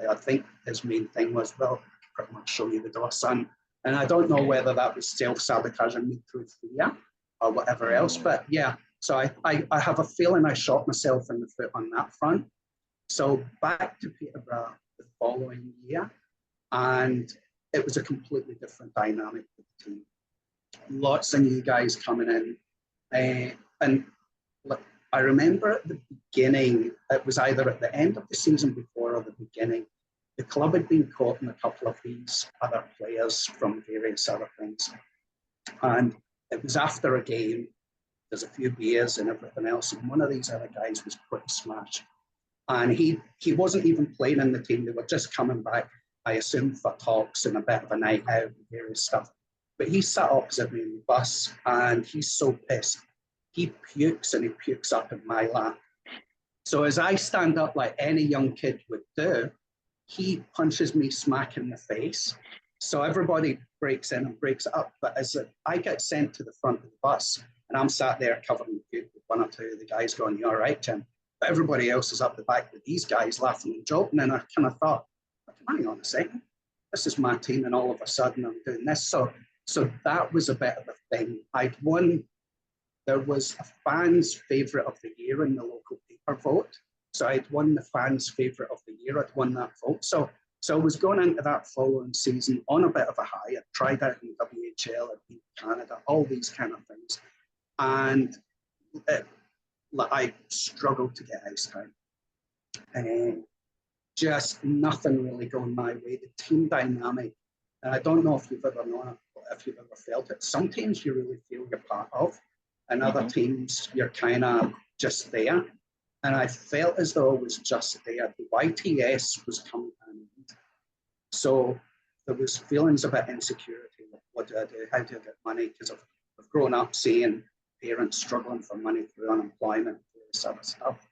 I think his main thing was, well, I can pretty much show you the door, son. And I don't know whether that was self-sabotaging me through fear or whatever else, but yeah. So I have a feeling I shot myself in the foot on that front. So back to Peterborough the following year, and it was a completely different dynamic with the team. Lots of new guys coming in. And look, I remember at the beginning, it was either at the end of the season before or the beginning, the club had been caught in a couple of these other players from various other things. And it was after a game, there's a few beers and everything else, and one of these other guys was pretty smashed. And he wasn't even playing in the team, they were just coming back, I assume, for talks and a bit of a night out and various stuff. But he sat opposite me in the bus, and he's so pissed. He pukes, and he pukes up in my lap. So as I stand up like any young kid would do, he punches me smack in the face. So everybody breaks in and breaks it up. But as I get sent to the front of the bus, and I'm sat there covered in puke with one or two of the guys going, "You all right, Jim?" But everybody else is up the back with these guys laughing and joking. And I kind of thought, hang on a second, this is my team, and all of a sudden I'm doing this. So that was a bit of a thing. I'd won. There was a fan's favourite of the year in the local paper vote. So I'd won the fan's favourite of the year. I'd won that vote. So I was going into that following season on a bit of a high. I'd tried out in WHL, I'd been to Canada, all these kind of things. And I struggled to get ice time. And just nothing really going my way. The team dynamic, and I don't know if you've ever known it, or if you've ever felt it. Some teams you really feel you're part of, and other teams you're kind of just there. And I felt as though I was just there. The YTS was coming in. So there was feelings about insecurity. Like, what do I do? How do I get money? Because I've grown up seeing parents struggling for money through unemployment, through this other stuff.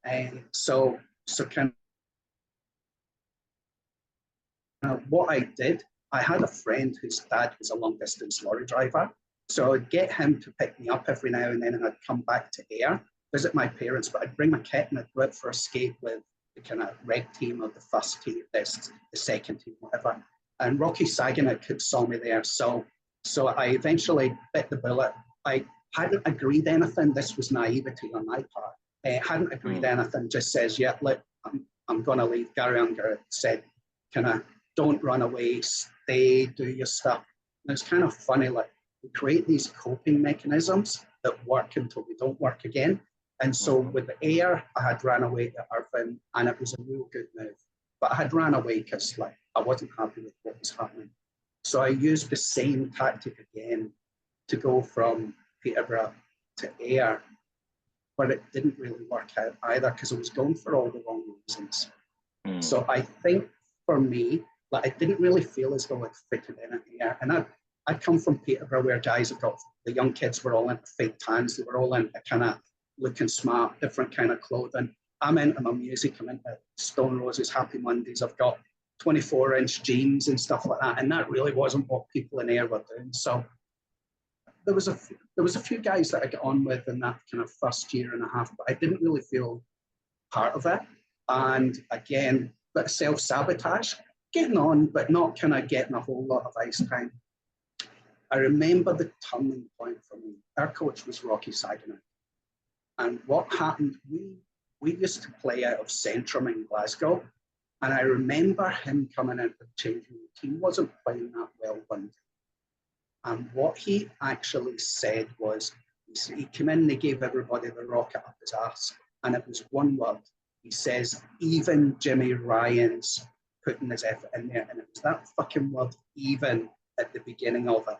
And so kind of what I did, I had a friend whose dad was a long distance lorry driver. So I'd get him to pick me up every now and then, and I'd come back to Ayr, visit my parents, but I'd bring my kit and I'd go out for a skate with the kind of red team or the first team, the second team, whatever. And Rocky Saginaw kid saw me there. So I eventually bit the bullet. I hadn't agreed anything. This was naivety on my part. I hadn't agreed anything, just says, yeah, look, I'm going to leave. Gary Unger said, kind of, don't run away, stay, do your stuff. And it's kind of funny, like, we create these coping mechanisms that work until they don't work again. And so with the Ayr, I had ran away to Irvine, and it was a real good move. But I had ran away because I wasn't happy with what was happening. So I used the same tactic again to go from Peterborough to Ayr, but it didn't really work out either because I was going for all the wrong reasons. So I think for me, like, I didn't really feel as though I fitted in at Ayr. And I'd come from Peterborough where guys have got, the young kids were all into fake tans, they were all into kind of looking smart, different kind of clothing. I'm into my music, I'm into Stone Roses, Happy Mondays, I've got 24-inch jeans and stuff like that. And that really wasn't what people in Ayr were doing. So there was a few guys that I got on with in that kind of first year and a half, but I didn't really feel part of it. And again, bit of self-sabotage, getting on, but not kind of getting a whole lot of ice time. I remember the turning point for me. Our coach was Rocky Saginaw. And what happened, we used to play out of Centrum in Glasgow. And I remember him coming into the changing room. He wasn't playing that well one day. And what he actually said was, he came in and he gave everybody the rocket up his ass. And it was one word. He says, even Jimmy Ryan's putting his effort in there. And it was that fucking word, even, at the beginning of it.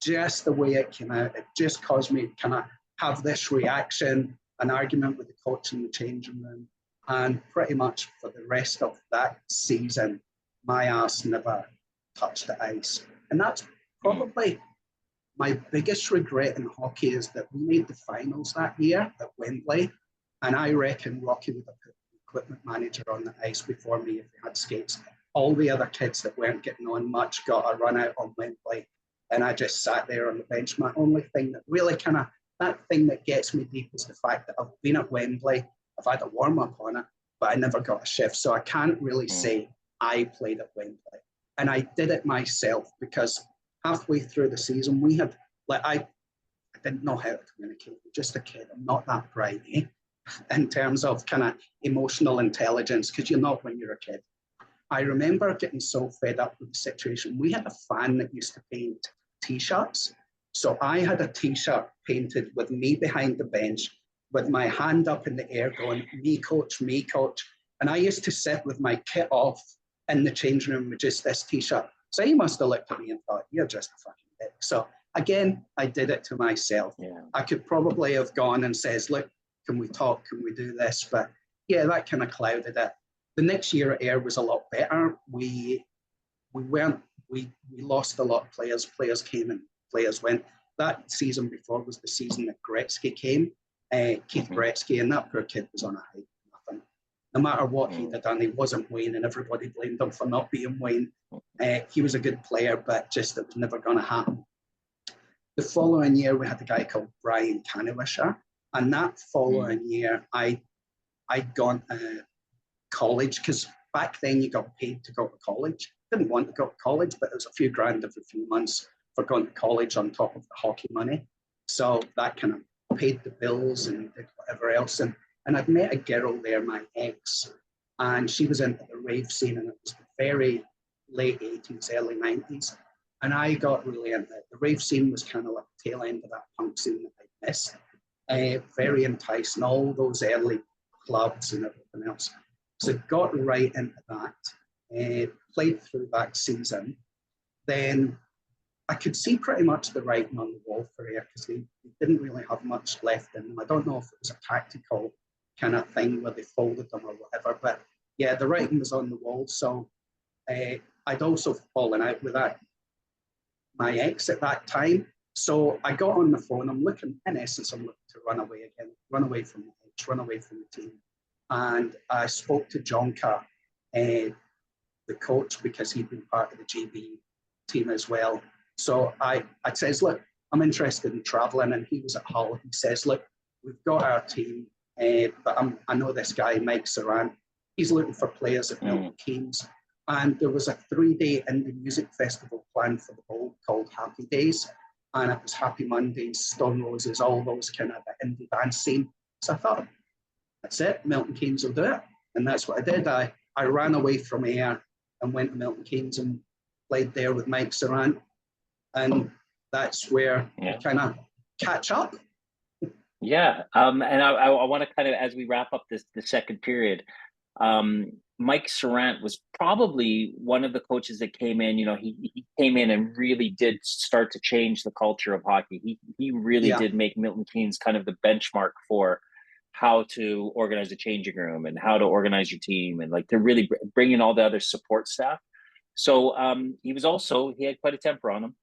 Just the way it came out, it just caused me to kind of have this reaction, an argument with the coach in the changing room. And pretty much for the rest of that season, my ass never touched the ice. And that's probably my biggest regret in hockey, is that we made the finals that year at Wembley. And I reckon Rocky would have put the equipment manager on the ice before me if he had skates. All the other kids that weren't getting on much got a run out on Wembley. And I just sat there on the bench. My only thing that really kind of, that thing that gets me deep is the fact that I've been at Wembley, I've had a warm up on it, but I never got a shift. So I can't really say I played at Wembley. And I did it myself because halfway through the season, we had, like, I didn't know how to communicate. I'm just a kid. I'm not that bright, in terms of kind of emotional intelligence, because you're not when you're a kid. I remember getting so fed up with the situation. We had a fan that used to paint T-shirts. So I had a T-shirt painted with me behind the bench, with my hand up in the air going, me coach, me coach. And I used to sit with my kit off in the changing room with just this T-shirt. So he must have looked at me and thought, you're just a fucking dick. So again, I did it to myself. Yeah. I could probably have gone and says, look, can we talk? Can we do this? But yeah, that kind of clouded it. The next year at Ayr was a lot better. We lost a lot of players. Players came and players went. That season before was the season that Gretzky came, Keith Gretzky, and that poor kid was on a hike. Nothing. No matter what he'd have done, he wasn't Wayne, and everybody blamed him for not being Wayne. He was a good player, but just it was never going to happen. The following year, we had a guy called Brian Kaniwisher, and that following year, I'd gone to college, because back then you got paid to go to college. Didn't want to go to college, but it was a few grand every few months for going to college on top of the hockey money. So that kind of paid the bills and did whatever else. And I'd met a girl there, my ex, and she was into the rave scene, and it was the very late 80s, early 90s. And I got really into it. The rave scene was kind of like the tail end of that punk scene that I missed. Very enticing, all those early clubs and everything else. So got right into that, played through that season. Then I could see pretty much the writing on the wall for Ayr, because they didn't really have much left in them. I don't know if it was a tactical kind of thing where they folded them or whatever, but yeah, the writing was on the wall. So I'd also fallen out with my ex at that time. So I got on the phone. I'm looking to run away again, run away from the ex, run away from the team. And I spoke to John Carr, the coach, because he'd been part of the GB team as well. So I says, look, I'm interested in traveling. And he was at Hull. He says, look, we've got our team, but I know this guy, Mike Saran. He's looking for players at Milton Keynes. And there was a 3-day indie music festival planned for the Bowl called Happy Days. And it was Happy Mondays, Stone Roses, all those kind of indie dance scene. So I thought, that's it, Milton Keynes will do it. And that's what I did. I ran away from Ayr and went to Milton Keynes and played there with Mike Saran. And that's where you kind of catch up. Yeah. And I want to kind of, as we wrap up the second period, Mike Sarant was probably one of the coaches that came in. He came in and really did start to change the culture of hockey. He really Yeah. did make Milton Keynes kind of the benchmark for how to organize a changing room and how to organize your team, and like to really bring in all the other support staff. So he had quite a temper on him.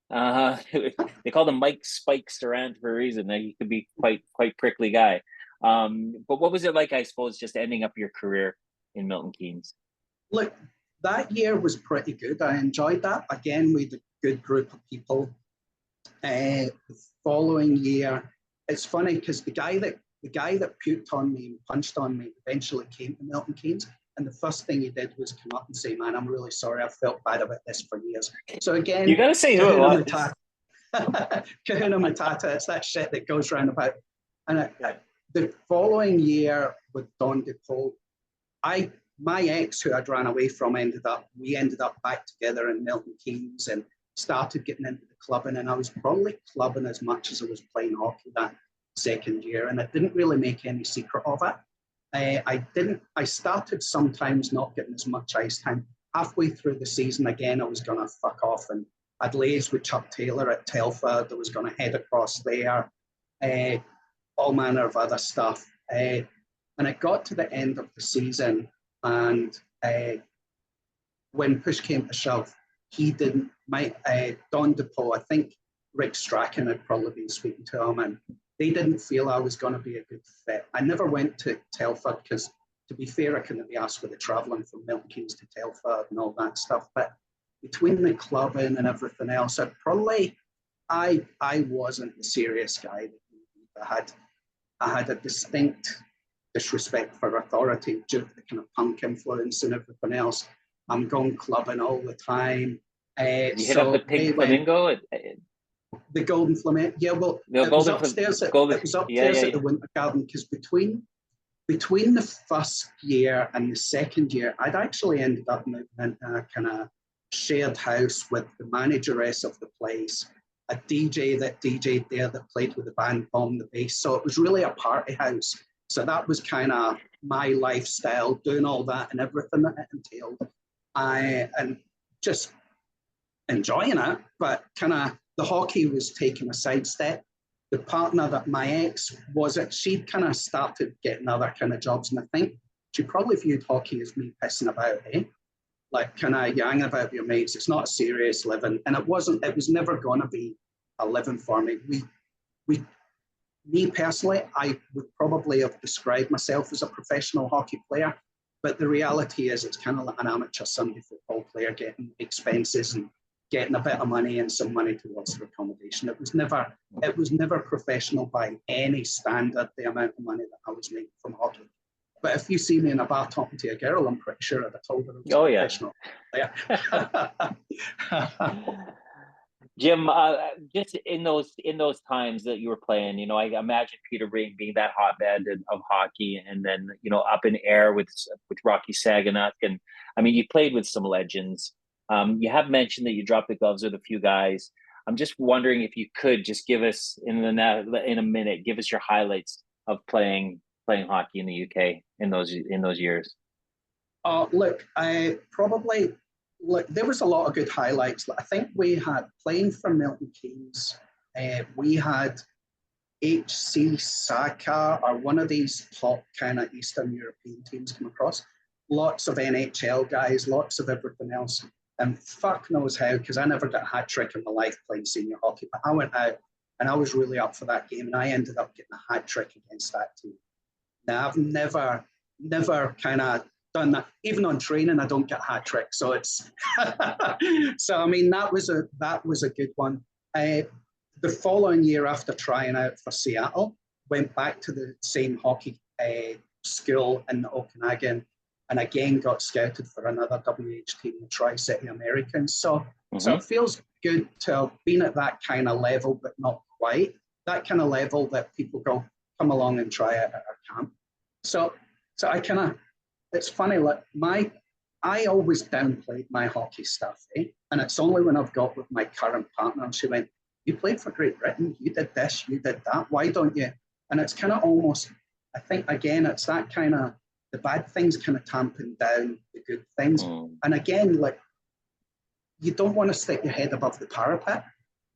They called him Mike Spike Sarant for a reason. He could be quite prickly guy. But what was it like, I suppose, just ending up your career in Milton Keynes? Look, that year was pretty good. I enjoyed that. Again, we had a good group of people. The following year, it's funny because the guy that puked on me and punched on me eventually came to Milton Keynes. And the first thing he did was come up and say, "Man, I'm really sorry. I've felt bad about this for years." So again, you got to say who it was. Kahuna Matata, it's that shit that goes round about. And the following year with Don DePaul, my ex, who I'd ran away from, we ended up back together in Milton Keynes and started getting into the clubbing. And I was probably clubbing as much as I was playing hockey that second year, and I didn't really make any secret of it. I started sometimes not getting as much ice time. Halfway through the season, again, I was going to fuck off, and I'd liaised with Chuck Taylor at Telford. I was going to head across there, all manner of other stuff. And it got to the end of the season, and when push came to shove, Don DePaul, I think Rick Strachan had probably been speaking to him, and they didn't feel I was going to be a good fit. I never went to Telford because, to be fair, I couldn't be asked with the travelling from Milton Keynes to Telford and all that stuff. But between the clubbing and everything else, I wasn't the serious guy that I had a distinct disrespect for authority due to the kind of punk influence and everything else. I'm going clubbing all the time. You hit up the Pink Flamingo? The Golden Flamingo, yeah. Well, it was upstairs at the Winter Garden, because between the first year and the second year, I'd actually ended up moving into a kind of shared house with the manageress of the place, a DJ that DJ'd there that played with the band Bomb the Bass. So it was really a party house. So that was kind of my lifestyle, doing all that and everything that it entailed. And just enjoying it, but kind of the hockey was taking a sidestep. The partner that my ex was at, she'd kind of started getting other kind of jobs, and I think she probably viewed hockey as me pissing about, like kind of hanging about with your mates. It's not a serious living, and it was never going to be a living for me. Me personally, I would probably have described myself as a professional hockey player, but the reality is it's kind of like an amateur Sunday football player getting expenses and getting a bit of money and some money towards their accommodation. It was never professional by any standard, the amount of money that I was making from hockey. But if you see me in a bar talking to a girl, I'm pretty sure I'd have told her I was professional. Yeah. Jim, just in those times that you were playing, I imagine Peter being that hotbed of hockey, and then up in air with Rocky Saganuk, and I mean, you played with some legends. You have mentioned that you dropped the gloves with a few guys. I'm just wondering if you could just give us in a minute, give us your highlights of playing hockey in the UK in those years. There was a lot of good highlights. I think we had, playing for Milton Keynes, we had HC Saka, or one of these top kind of Eastern European teams, come across. Lots of NHL guys, lots of everything else. And fuck knows how, because I never got a hat trick in my life playing senior hockey, but I went out and I was really up for that game, and I ended up getting a hat trick against that team. Now, I've never kind of done that. Even on training, I don't get hat tricks. So it's so I mean that was a good one. The following year, after trying out for Seattle, went back to the same hockey school in Okanagan, and again got scouted for another WH team, the Tri-City Americans. So it feels good to have been at that kind of level, but not quite that kind of level that people go, come along and try it at our camp. So I kind of, it's funny, like I always downplayed my hockey stuff, and it's only when I've got with my current partner, and she went, you played for Great Britain, you did this, you did that, why don't you? And it's kind of almost, I think, again, it's that kind of the bad things kind of tamping down the good things. And again, like, you don't want to stick your head above the parapet,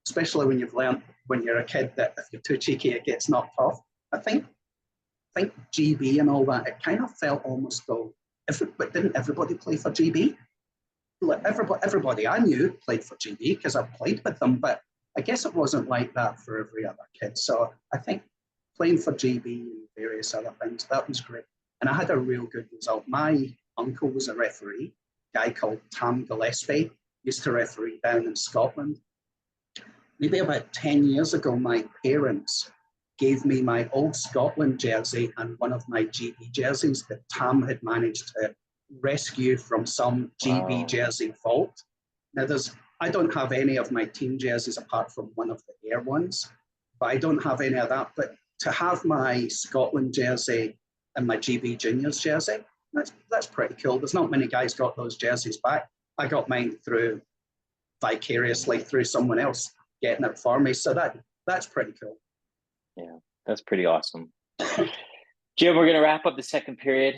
especially when you've learned when you're a kid that if you're too cheeky, it gets knocked off. I think GB and all that, it kind of felt almost though, but didn't everybody play for GB? Like everybody I knew played for GB because I played with them, but I guess it wasn't like that for every other kid. So I think playing for GB and various other things, that was great. And I had a real good result. My uncle was a referee, a guy called Tam Gillespie, used to referee down in Scotland. Maybe about 10 years ago, my parents gave me my old Scotland jersey and one of my GB jerseys that Tam had managed to rescue from some GB jersey vault. Now, I don't have any of my team jerseys apart from one of the Air ones, but I don't have any of that. But to have my Scotland jersey and my GB Juniors jersey, that's pretty cool. There's not many guys got those jerseys back. I got mine vicariously through someone else getting it for me. So that's pretty cool. Yeah, that's pretty awesome. Jim, we're going to wrap up the second period.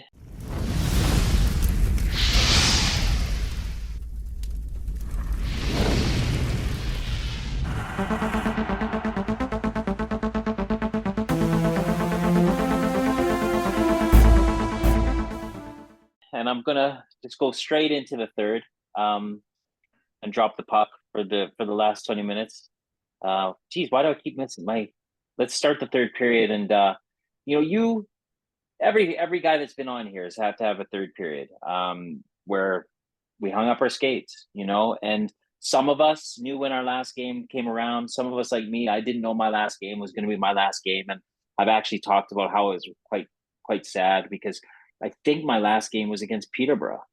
And I'm going to just go straight into the third and drop the puck for the last 20 minutes. Geez, why do I keep missing? Let's start the third period. And, every guy that's been on here has had to have a third period where we hung up our skates, and some of us knew when our last game came around. Some of us, like me, I didn't know my last game was going to be my last game. And I've actually talked about how it was quite sad because I think my last game was against Peterborough,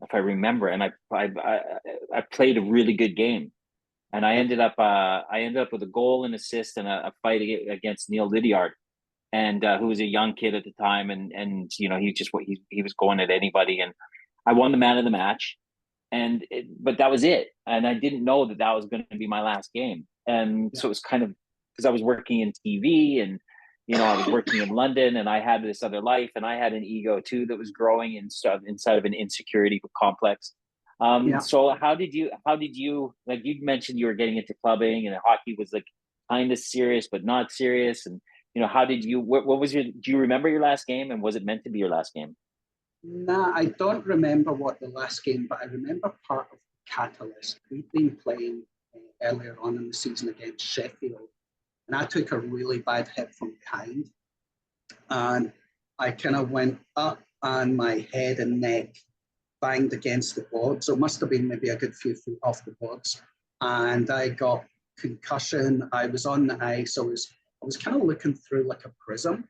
if I remember. And I played a really good game. And I ended up with a goal and assist and a fight against Neil Lydiard, and who was a young kid at the time, and he was going at anybody, and I won the man of the match, but that was it, and I didn't know that was going to be my last game, and so it was kind of because I was working in TV and I was working in London, and I had this other life, and I had an ego too that was growing inside of an insecurity complex. So how did you, like you mentioned, you were getting into clubbing and hockey was like kind of serious, but not serious. And, how did you, what was do you remember your last game, and was it meant to be your last game? Nah, I don't remember what the last game, but I remember part of the catalyst. We'd been playing earlier on in the season against Sheffield, and I took a really bad hit from behind, and I kind of went up and my head and neck banged against the board. So it must have been maybe a good few feet off the boards. And I got concussion. I was on the ice. I was kind of looking through like a prism.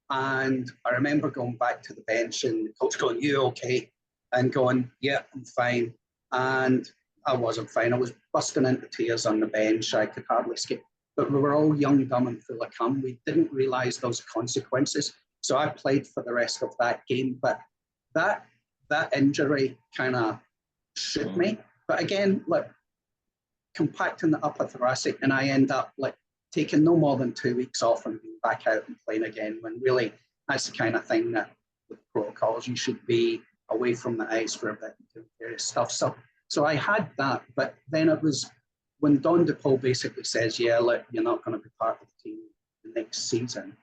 And I remember going back to the bench and the coach going, "You okay?" And going, "Yeah, I'm fine." And I wasn't fine. I was busting into tears on the bench. I could hardly skate. But we were all young, dumb, and full of cum. We didn't realize those consequences. So I played for the rest of that game. But that injury kind of shook me. But again, like compacting the upper thoracic, and I end up like taking no more than 2 weeks off and being back out and playing again, when really that's the kind of thing that with protocols, you should be away from the ice for a bit and doing various stuff. So I had that, but then it was when Don DePaul basically says, "Yeah, look, you're not going to be part of the team the next season."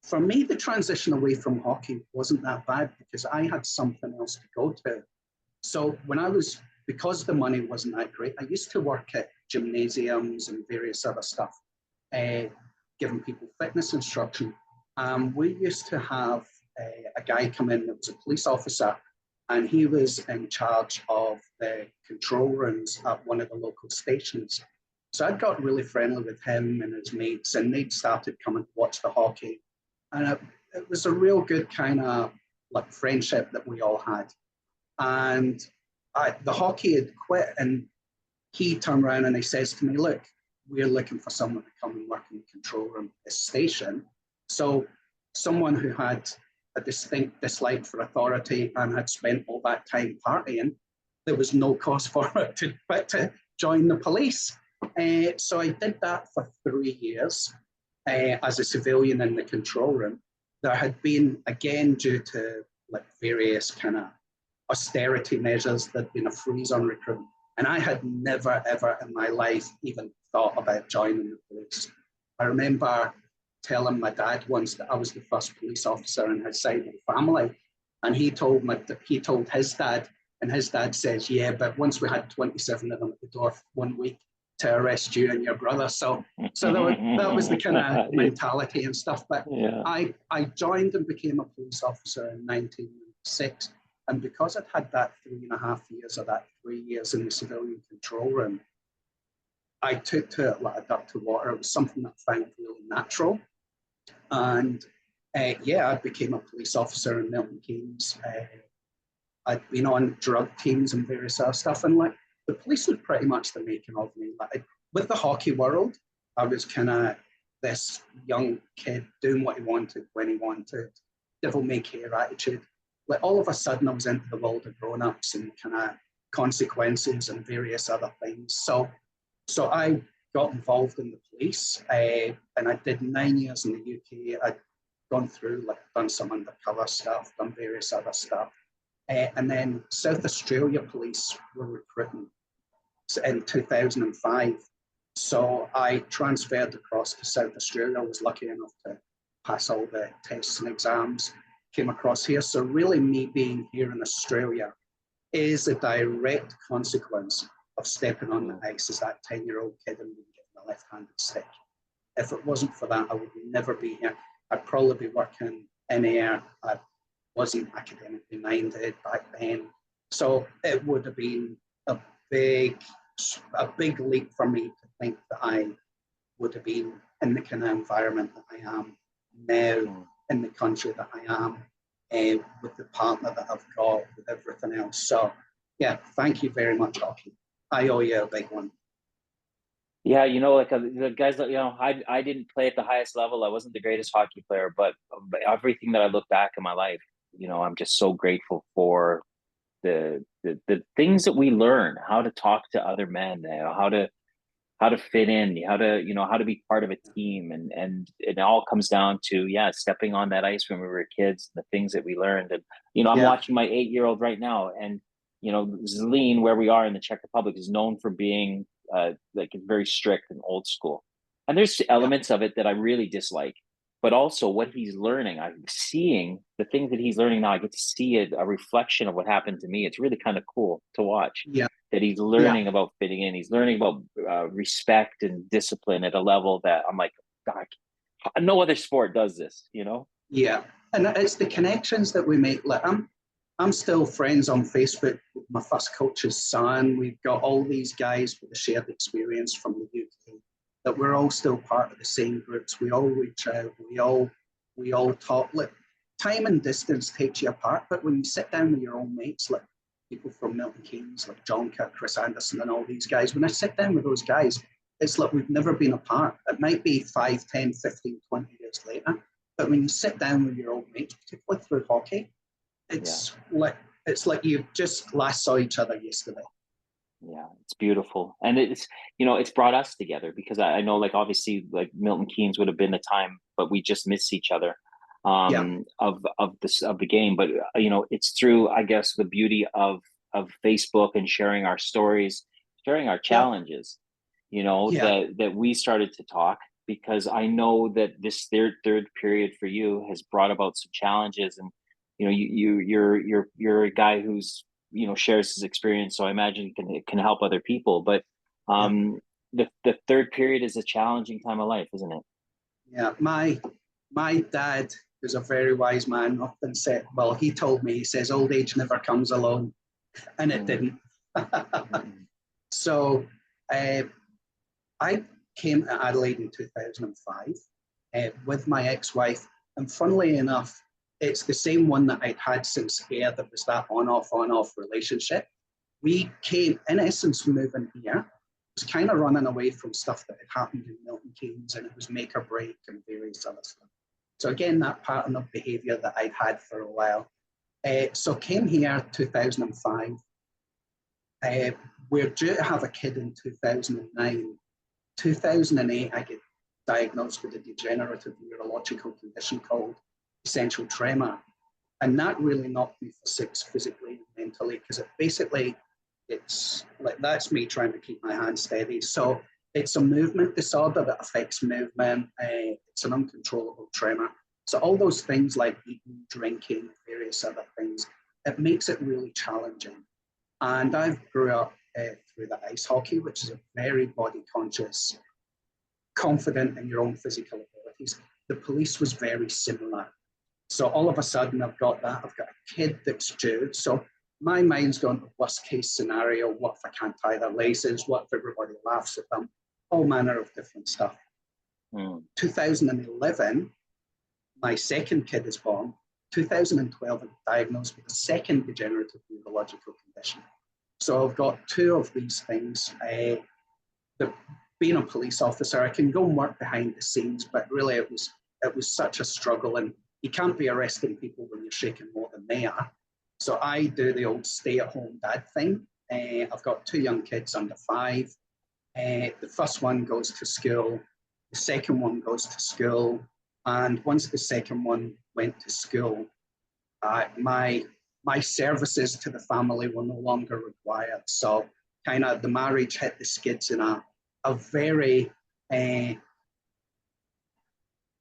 For me, the transition away from hockey wasn't that bad because I had something else to go to. So because the money wasn't that great, I used to work at gymnasiums and various other stuff, giving people fitness instruction. We used to have a guy come in that was a police officer, and he was in charge of the control rooms at one of the local stations. So I got really friendly with him and his mates, and they'd started coming to watch the hockey. And it was a real good kind of like friendship that we all had. And the hockey had quit, and he turned around and he says to me, "Look, we're looking for someone to come and work in the control room at this station." So someone who had a distinct dislike for authority and had spent all that time partying, there was no cause for it to join the police. So I did that for 3 years as a civilian in the control room. there had been, again, due to like various kind of austerity measures, there'd been a freeze on recruitment. And I had never, ever in my life even thought about joining the police. I remember telling my dad once that I was the first police officer in his side of the family. And he told his dad, and his dad says, yeah, but once we had 27 of them at the door 1 week to arrest you and your brother. So that was the kind of mentality and stuff. But Yeah. I joined and became a police officer in 1996. And because I'd had that 3.5 years of that 3 years in the civilian control room, I took to it like a duck to water. It was something that I found really natural. And yeah, I became a police officer in Milton Keynes. I'd been on drug teams and various other stuff. And like the police was pretty much the making of me. Like, with the hockey world, I was kind of this young kid doing what he wanted when he wanted, devil may care attitude. Like all of a sudden I was into the world of grown-ups and kind of consequences and various other things. So I got involved in the police, and I did 9 years in the UK. I'd gone through, like, done some undercover stuff, done various other stuff. And then South Australia police were recruiting in 2005. So I transferred across to South Australia. I was lucky enough to pass all the tests and exams, came across here. So really me being here in Australia is a direct consequence of stepping on the ice as that 10-year-old kid and being given a left-handed stick. If it wasn't for that, I would never be here. I'd probably be working in air. I wasn't academically minded back then. So it would have been a big leap for me to think that I would have been in the kind of environment that I am now, in the country that I am, with the partner that I've got, with everything else. So yeah, thank you very much, hockey. I owe you a big one. Yeah, like the guys that, I didn't play at the highest level. I wasn't the greatest hockey player, but everything that I look back in my life, I'm just so grateful for the things that we learn, how to talk to other men, how to fit in, how to be part of a team. And it all comes down to, stepping on that ice when we were kids, the things that we learned. And, I'm watching my 8-year-old right now, and, Zlín, where we are in the Czech Republic, is known for being like very strict and old school. And there's elements of it that I really dislike, but also what he's learning, I'm seeing the things that he's learning now. I get to see a reflection of what happened to me. It's really kind of cool to watch. Yeah. That he's learning about fitting in. He's learning about respect and discipline at a level that I'm like, God, no other sport does this, Yeah, and it's the connections that we make. Like I'm still friends on Facebook with my first coach's son. We've got all these guys with a shared experience from the UK, that we're all still part of the same groups. We all reach out. We all talk. Like, time and distance takes you apart, but when you sit down with your own mates, like people from Milton Keynes, like Jonka, Chris Anderson, and all these guys, when I sit down with those guys, it's like we've never been apart. It might be 5, 10, 15, 20 years later, but when you sit down with your old mates, particularly through hockey, it's like you just last saw each other yesterday. Yeah, it's beautiful. And it's brought us together, because I know, like, obviously, like Milton Keynes would have been a time, but we just miss each other of the game. But it's through, I guess, the beauty of Facebook and sharing our stories, sharing our challenges, that we started to talk, because I know that this third period for you has brought about some challenges. And you're a guy who's shares his experience, so I imagine it can help other people. But the third period is a challenging time of life, isn't it? Yeah, my dad, who's a very wise man, often said, well, he told me, he says, old age never comes alone, and it didn't. So I came to Adelaide in 2005 with my ex-wife, and funnily enough, it's the same one that I'd had since here, that was that on-off relationship. We came, in essence, moving here. It was kind of running away from stuff that had happened in Milton Keynes, and it was make or break and various other stuff. So again, that pattern of behavior that I'd had for a while. So came here 2005. We're due to have a kid in 2009. 2008, I get diagnosed with a degenerative neurological condition called essential tremor. And that really knocked me for six physically and mentally, because it's like, that's me trying to keep my hand steady. So it's a movement disorder that affects movement. It's an uncontrollable tremor. So all those things like eating, drinking, various other things, it makes it really challenging. And I grew up through the ice hockey, which is a very body conscious, confident in your own physical abilities. The police was very similar. So all of a sudden I've got that. I've got a kid that's due. So my mind's gone to worst case scenario. What if I can't tie their laces? What if everybody laughs at them? All manner of different stuff. 2011, my second kid is born. 2012, I'm diagnosed with a second degenerative neurological condition. So I've got two of these things. Being a police officer, I can go and work behind the scenes, but really it was such a struggle, and you can't be arresting people when you're shaking more than they are. So I do the old stay-at-home dad thing. I've got two young kids under 5. The first one goes to school, the second one goes to school, and once the second one went to school, my services to the family were no longer required. So kind of the marriage hit the skids in a very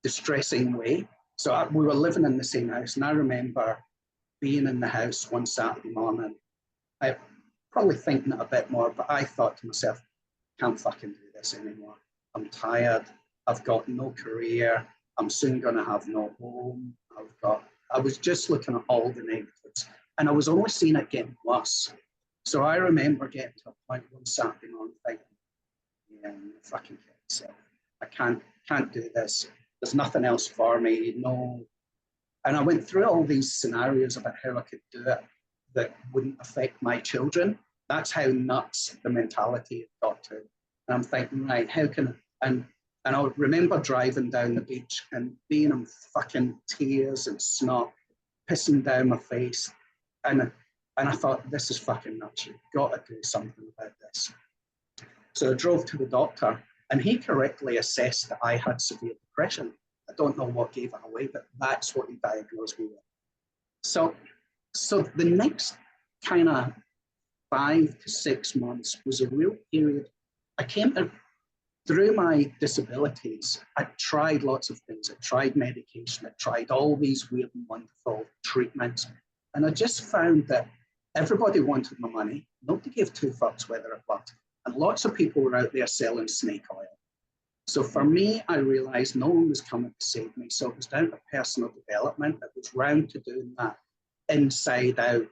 distressing way. So we were living in the same house, and I remember being in the house one Saturday morning, I probably thinking it a bit more, but I thought to myself, can't fucking do this anymore. I'm tired. I've got no career. I'm soon going to have no home. I was just looking at all the negatives, and I was only seeing it getting worse. So I remember getting to a point one Saturday morning thinking, yeah, I'm fucking kill myself. I can't do this. There's nothing else for me. No. And I went through all these scenarios about how I could do it that wouldn't affect my children. That's how nuts the mentality had got to. And I'm thinking, right, how can and I remember driving down the beach and being in fucking tears and snot, pissing down my face. And I thought, this is fucking nuts. You've got to do something about this. So I drove to the doctor, and he correctly assessed that I had severe depression. I don't know what gave it away, but that's what he diagnosed me with. So the next kind of 5 to 6 months was a real period. I came to, through my disabilities, I tried lots of things. I tried medication. I tried all these weird and wonderful treatments. And I just found that everybody wanted my money. Nobody gave two fucks whether it worked. And lots of people were out there selling snake oil. So for me, I realized no one was coming to save me. So it was down to personal development. It was round to doing that inside out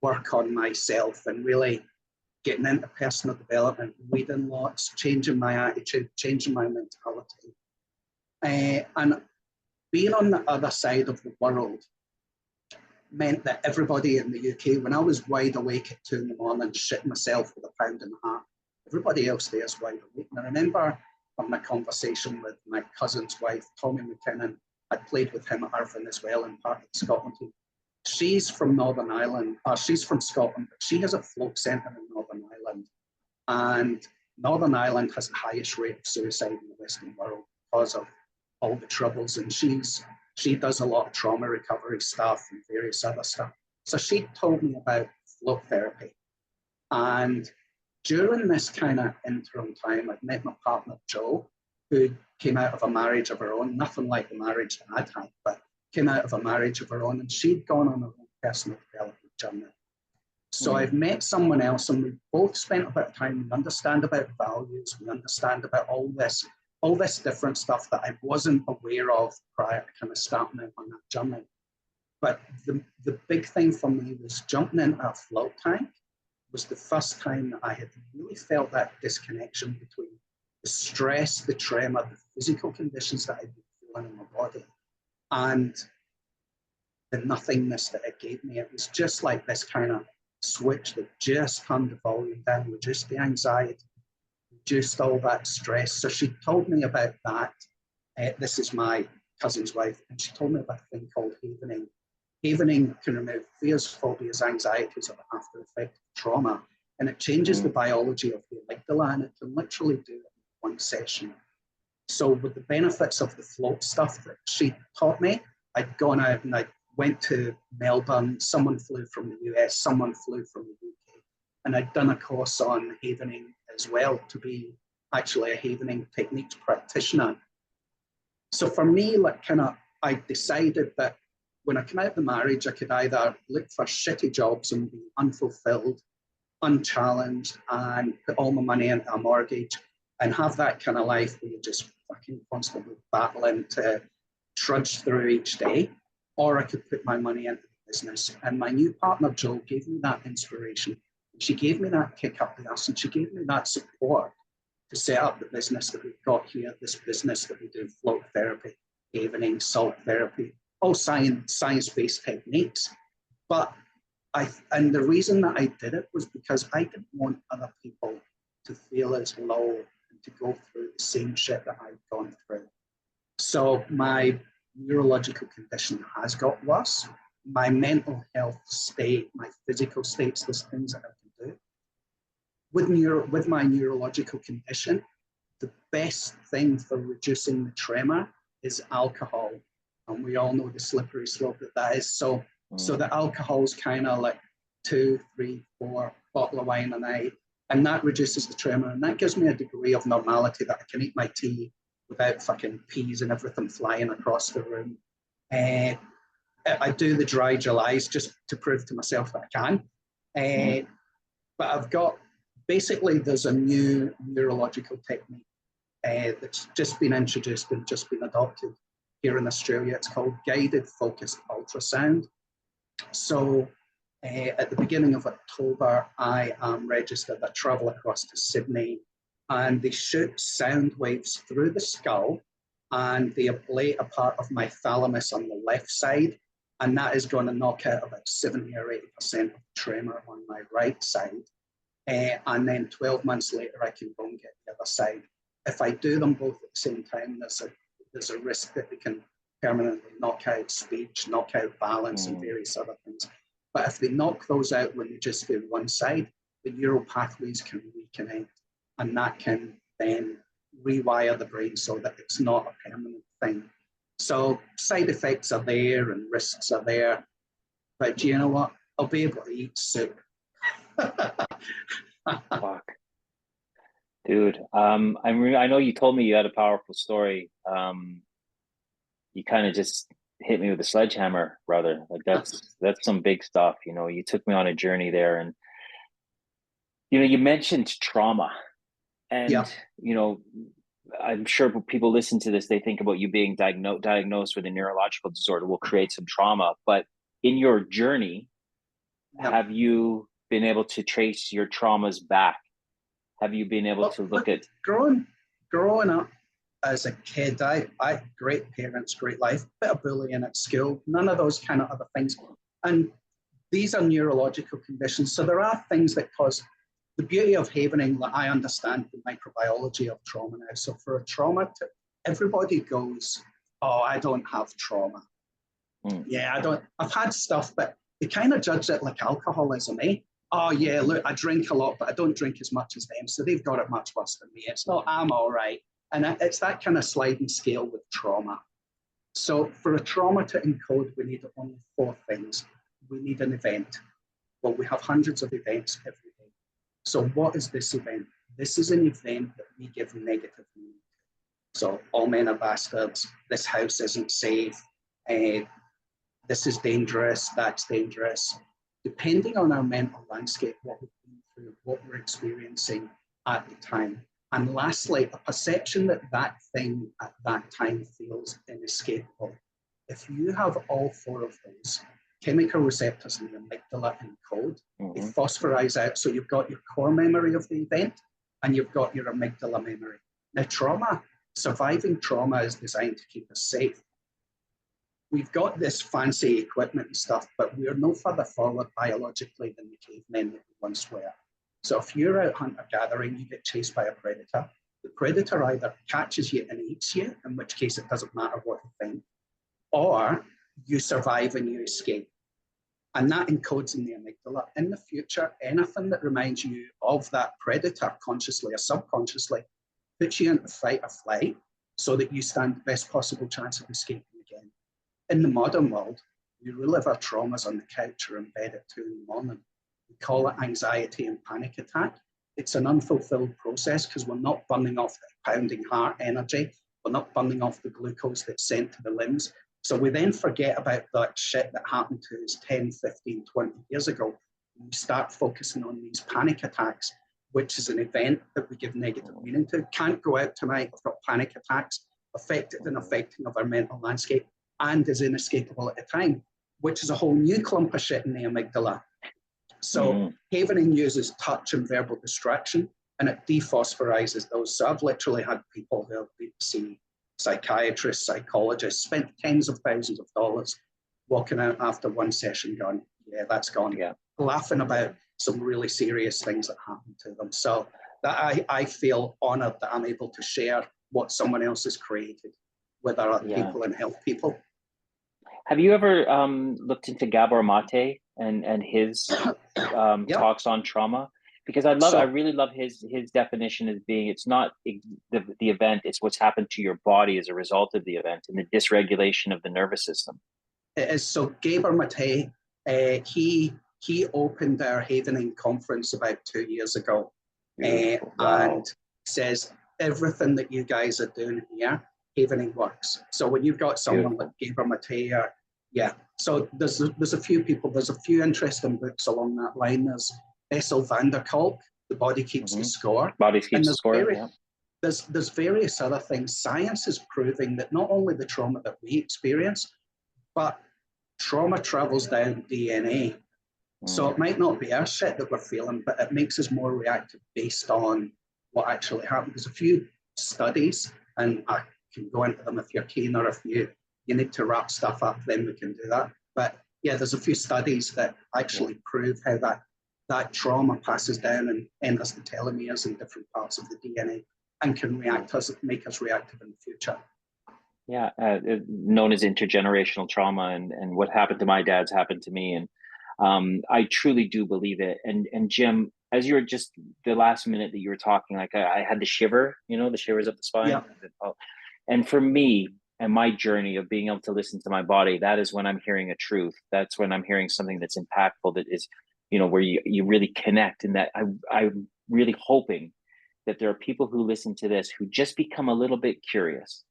work on myself and really getting into personal development, reading lots, changing my attitude, changing my mentality. And being on the other side of the world meant that everybody in the UK, when I was wide awake at 2 in the morning, shitting myself with a £1.50, everybody else there is wide awake. And I remember having a conversation with my cousin's wife, Tommy McKinnon. I played with him at Irvine as well in part of the Scotland team. She's from Northern Ireland, she's from Scotland, but she has a folk centre in Northern Ireland. And Northern Ireland has the highest rate of suicide in the Western world because of all the troubles. And she does a lot of trauma recovery stuff and various other stuff. So she told me about float therapy. And during this kind of interim time, I'd met my partner, Jo, who came out of a marriage of her own, nothing like the marriage that I'd had, but came out of a marriage of her own, and she'd gone on her own personal development journey. So I've met someone else, and we both spent a bit of time. We understand about values, we understand about all this different stuff that I wasn't aware of prior to kind of starting out on that journey. But the big thing for me was jumping into a float tank was the first time that I had really felt that disconnection between the stress, the tremor, the physical conditions that I'd been feeling in my body, and the nothingness that it gave me. It was just like this kind of switch that just turned the volume down, reduced the anxiety, reduced all that stress. So she told me about that. This is my cousin's wife, and she told me about a thing called havening. Havening can remove fears, phobias, anxieties, or the after effect of trauma, and it changes the biology of the amygdala, and it can literally do it in one session. So with the benefits of the float stuff that she taught me, I'd gone out and I went to Melbourne, someone flew from the US, someone flew from the UK, and I'd done a course on havening as well to be actually a havening techniques practitioner. So for me, like I decided that when I come out of the marriage, I could either look for shitty jobs and be unfulfilled, unchallenged, and put all my money into a mortgage and have that kind of life where you're just fucking constantly battling to trudge through each day, or I could put my money into the business. And my new partner, Jill, gave me that inspiration. She gave me that kick up the ass, and she gave me that support to set up the business that we've got here, this business that we do, float therapy, havening, salt therapy, all science-based techniques. But and the reason that I did it was because I didn't want other people to feel as low and to go through the same shit that I've gone through. So my neurological condition has got worse. My mental health state, my physical states, there's things that I can do. With my neurological condition, the best thing for reducing the tremor is alcohol. And we all know the slippery slope that is. So the alcohol's kind of like 2, 3, 4 bottle of wine a night, and that reduces the tremor, and that gives me a degree of normality that I can eat my tea without fucking peas and everything flying across the room. I do the dry Julys just to prove to myself that I can. But I've got, basically there's a new neurological technique that's just been introduced and just been adopted here in Australia. It's called guided focused ultrasound. So at the beginning of October, I am registered. I travel across to Sydney, and they shoot sound waves through the skull, and they ablate a part of my thalamus on the left side, and that is going to knock out about 70 or 80% of tremor on my right side. And then 12 months later, I can go and get the other side. If I do them both at the same time, there's a risk that they can permanently knock out speech, knock out balance, and various other things. But if they knock those out when they just do one side, the neural pathways can reconnect, and that can then rewire the brain so that it's not a permanent thing. So side effects are there and risks are there, but do you know what? I'll be able to eat soup. Fuck. Dude, I know you told me you had a powerful story. You kind of just hit me with a sledgehammer, brother. Like that's some big stuff. You know, you took me on a journey there, and you know, you mentioned trauma, and you know, I'm sure people listen to this, they think about you being diagnosed with a neurological disorder will create some trauma. But in your journey, have you been able to trace your traumas back? Have you been able to look at growing up as a kid? I had great parents, great life, bit of bullying at school, none of those kind of other things. And these are neurological conditions. So there are things that cause. The beauty of havening, I understand the microbiology of trauma now. So for a trauma, everybody goes, oh, I don't have trauma. Yeah, I don't. I've had stuff, but they kind of judge it like alcoholism, eh? Oh yeah, look, I drink a lot, but I don't drink as much as them. So they've got it much worse than me. It's not, I'm all right. And it's that kind of sliding scale with trauma. So for a trauma to encode, we need only 4 things. We need an event. Well, we have hundreds of events every day. So what is this event? This is an event that we give negative meaning to. So all men are bastards. This house isn't safe. This is dangerous. That's dangerous. Depending on our mental landscape, what we've been through, what we're experiencing at the time. And lastly, a perception that that thing at that time feels inescapable. If you have all 4 of those, chemical receptors in the amygdala encode, they phosphorize out. So you've got your core memory of the event and you've got your amygdala memory. Now surviving trauma is designed to keep us safe. We've got this fancy equipment and stuff, but we're no further forward biologically than the cavemen that we once were. So if you're out hunter-gathering, you get chased by a predator. The predator either catches you and eats you, in which case it doesn't matter what you think, or you survive and you escape. And that encodes in the amygdala. In the future, anything that reminds you of that predator, consciously or subconsciously, puts you into fight or flight so that you stand the best possible chance of escaping again. In the modern world, we relive our traumas on the couch or in bed at 2 in the morning. We call it anxiety and panic attack. It's an unfulfilled process because we're not burning off the pounding heart energy. We're not burning off the glucose that's sent to the limbs. So we then forget about that shit that happened to us 10, 15, 20 years ago. And we start focusing on these panic attacks, which is an event that we give negative meaning to. Can't go out tonight, I've got panic attacks, affected and affecting of our mental landscape, and is inescapable at the time, which is a whole new clump of shit in the amygdala. So havening uses touch and verbal distraction, and it dephosphorizes those. So I've literally had people who have been to see psychiatrists, psychologists, spent tens of thousands of dollars walking out after one session going, yeah, that's gone. Yeah. Laughing about some really serious things that happened to them. So that I feel honored that I'm able to share what someone else has created with other people and help people. Have you ever looked into Gabor Mate and his talks on trauma? Because I really love his definition as being, it's not the event, it's what's happened to your body as a result of the event and the dysregulation of the nervous system. It is. So Gabor Mate, he opened our Havening conference about 2 years ago, and says everything that you guys are doing here, Havening works. So when you've got someone like Gabor Mate, so there's a few people, there's a few interesting books along that line. There's Bessel van der Kolk, The Body Keeps the Score. Body Keeps the Score, There's various other things. Science is proving that not only the trauma that we experience, but trauma travels down DNA. So it might not be our shit that we're feeling, but it makes us more reactive based on what actually happened. There's a few studies, and I can go into them if you're keen, or if you need to wrap stuff up, then we can do that. But yeah, there's a few studies that actually prove how that trauma passes down and enters the telomeres in different parts of the DNA and can make us reactive in the future. Yeah, known as intergenerational trauma, and what happened to my dad's happened to me, and I truly do believe it. And Jim, as you were just the last minute that you were talking, like I had the shiver, the shivers up the spine. Yeah. And for me and my journey of being able to listen to my body, that is when I'm hearing a truth. That's when I'm hearing something that's impactful, that is, where you really connect. And that I'm really hoping that there are people who listen to this who just become a little bit curious,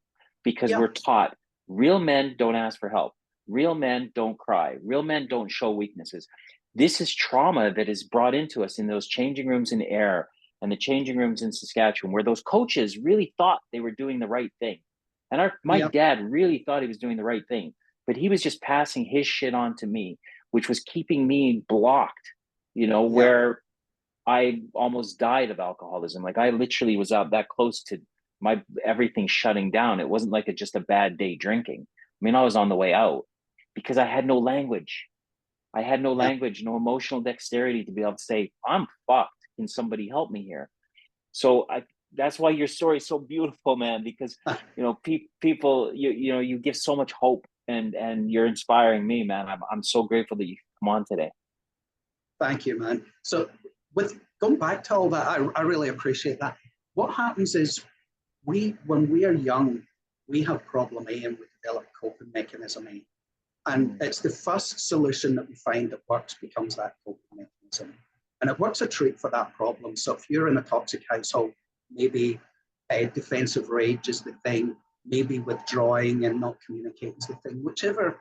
because we're taught real men don't ask for help. Real men don't cry. Real men don't show weaknesses. This is trauma that is brought into us in those changing rooms in Ayr and the changing rooms in Saskatchewan, where those coaches really thought they were doing the right thing. And my dad really thought he was doing the right thing, but he was just passing his shit on to me, which was keeping me blocked, where I almost died of alcoholism. Like I literally was out that close to my everything shutting down. It wasn't like just a bad day drinking. I mean, I was on the way out because I had no language. I had no language, no emotional dexterity to be able to say, I'm fucked. Can somebody help me here? So that's why your story is so beautiful, man, because, people, you give so much hope, and you're inspiring me, man. I'm so grateful that you come on today. Thank you, man. So with going back to all that, I really appreciate that. What happens is when we are young, we have problem A and we develop coping mechanism A. And it's the first solution that we find that works becomes that coping mechanism. And it works a treat for that problem. So if you're in a toxic household, maybe defensive rage is the thing, maybe withdrawing and not communicating is the thing, whichever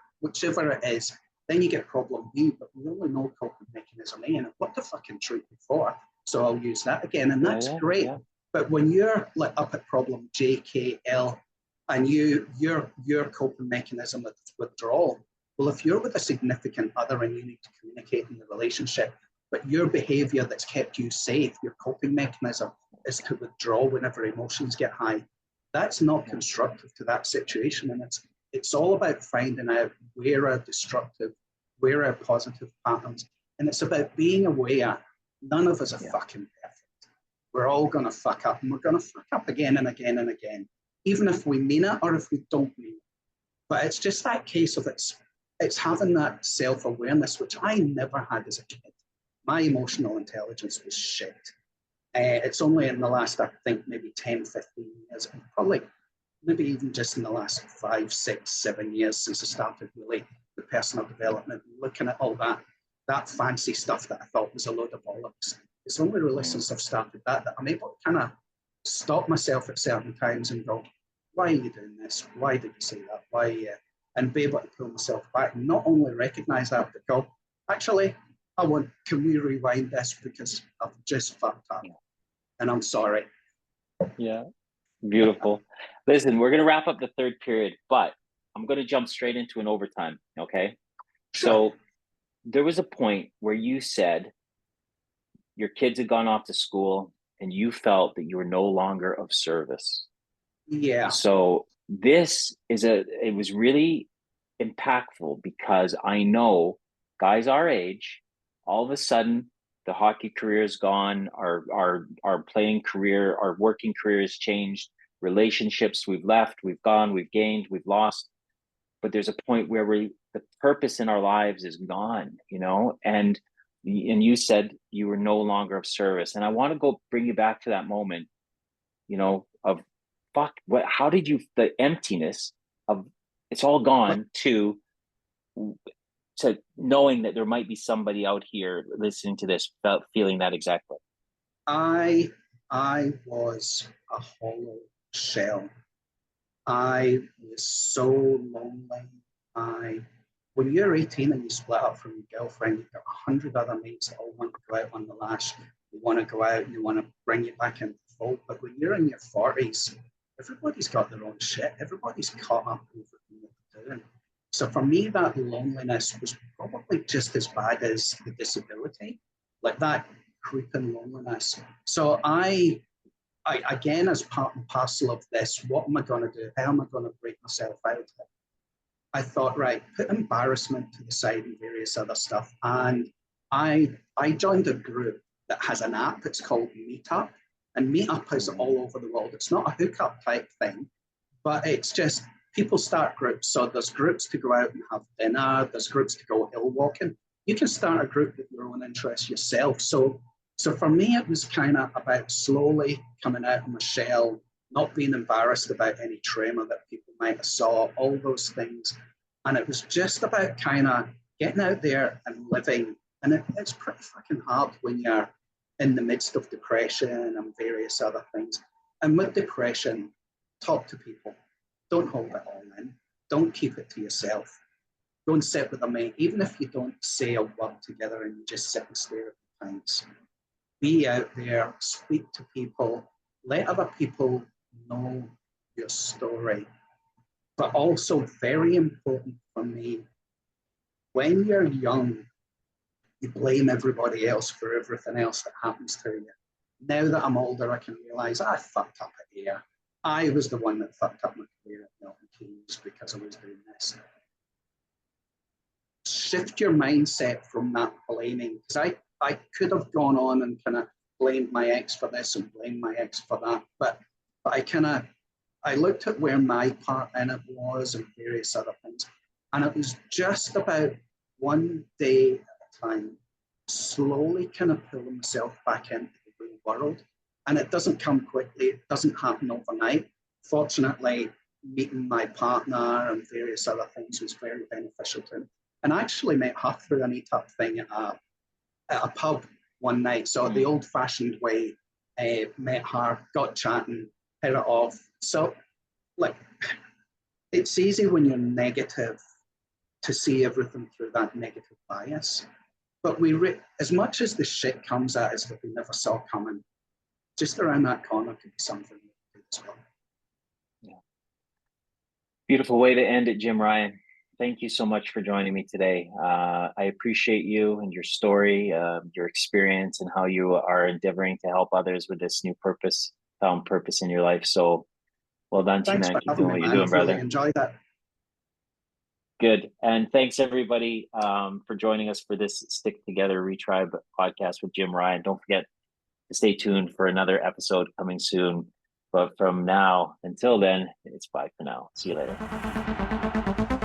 it is, then you get problem B, but we only know coping mechanism A, and what the fucking treat before. So I'll use that again, and that's great. Yeah. But when you're like up at problem J, K, L, and your coping mechanism is withdrawal, well, if you're with a significant other and you need to communicate in the relationship, but your behavior that's kept you safe, your coping mechanism is to withdraw whenever emotions get high, that's not constructive to that situation. And it's all about finding out where are destructive, where are positive patterns. And it's about being aware. None of us are fucking perfect. We're all going to fuck up, and we're going to fuck up again and again and again, even if we mean it or if we don't mean it. But it's just that case of it's having that self-awareness, which I never had as a kid. My emotional intelligence was shit. It's only in the last, I think, maybe 10, 15 years, and probably maybe even just in the last 5, 6, 7 years since I started really the personal development, looking at all that fancy stuff that I thought was a load of bollocks. It's only really since I've started that I'm able to kind of stop myself at certain times and go, why are you doing this? Why did you say that? Why? And be able to pull myself back and not only recognize that, but go, actually, can we rewind this because I've just fucked up and I'm sorry. Yeah, beautiful. Listen, we're going to wrap up the third period, but I'm going to jump straight into an overtime. Okay. Sure. So there was a point where you said your kids had gone off to school and you felt that you were no longer of service. Yeah. So it was really impactful because I know guys our age, all of a sudden the hockey career is gone, our playing career, our working career has changed, relationships we've left, we've gone, we've gained, we've lost. But there's a point where the purpose in our lives is gone, and you said you were no longer of service. And I want to bring you back to that moment, of fuck, how did the emptiness of it's all gone to knowing that there might be somebody out here listening to this feeling that exactly. I was a hollow shell. I was so lonely. When you're 18 and you split up from your girlfriend, you've got 100 other mates that all want to go out on the lash. They want to go out and they want to bring you back into the fold. But when you're in your 40s, everybody's got their own shit. Everybody's caught up with everything that they're doing. So for me, that loneliness was probably just as bad as the disability, like that creeping loneliness. So I again, as part and parcel of this, what am I going to do? How am I going to break myself out of it? I thought, right, put embarrassment to the side and various other stuff. And I joined a group that has an app. It's called Meetup. And Meetup is all over the world. It's not a hookup type thing, but it's just people start groups. So there's groups to go out and have dinner. There's groups to go hill walking. You can start a group with your own interests yourself. So for me, it was kind of about slowly coming out of my shell, not being embarrassed about any trauma that people might have saw, all those things. And it was just about kind of getting out there and living. And it's pretty fucking hard when you're in the midst of depression and various other things. And with depression, talk to people. Don't hold it all in. Don't keep it to yourself. Go and sit with a mate, even if you don't say a word together and you just sit and stare at the times. Be out there, speak to people, let other people know your story. But also very important for me, when you're young, you blame everybody else for everything else that happens to you. Now that I'm older, I can realize I fucked up at here. I was the one that fucked up my career at Milton Keynes because I was doing this. Shift your mindset from that blaming, because I could have gone on and kind of blamed my ex for this and blamed my ex for that, but I looked at where my part in it was and various other things, and it was just about one day at a time, slowly kind of pulling myself back into the real world. And it doesn't come quickly, it doesn't happen overnight. Fortunately, meeting my partner and various other things was very beneficial to me. And I actually met her through a meetup thing at a pub one night. So the old-fashioned way, met her, got chatting, hit it off. So, like, it's easy when you're negative to see everything through that negative bias. But as much as the shit comes at us that we never saw coming, just around that corner could be something as well. Yeah. Beautiful way to end it, Jim Ryan. Thank you so much for joining me today. I appreciate you and your story, your experience, and how you are endeavoring to help others with this new found purpose in your life. So well done to you, man. Keep doing what you're doing, brother. Really enjoy that. Good. And thanks everybody for joining us for this Stick Together Retribe podcast with Jim Ryan. Don't forget to stay tuned for another episode coming soon. But from now until then, it's bye for now. See you later.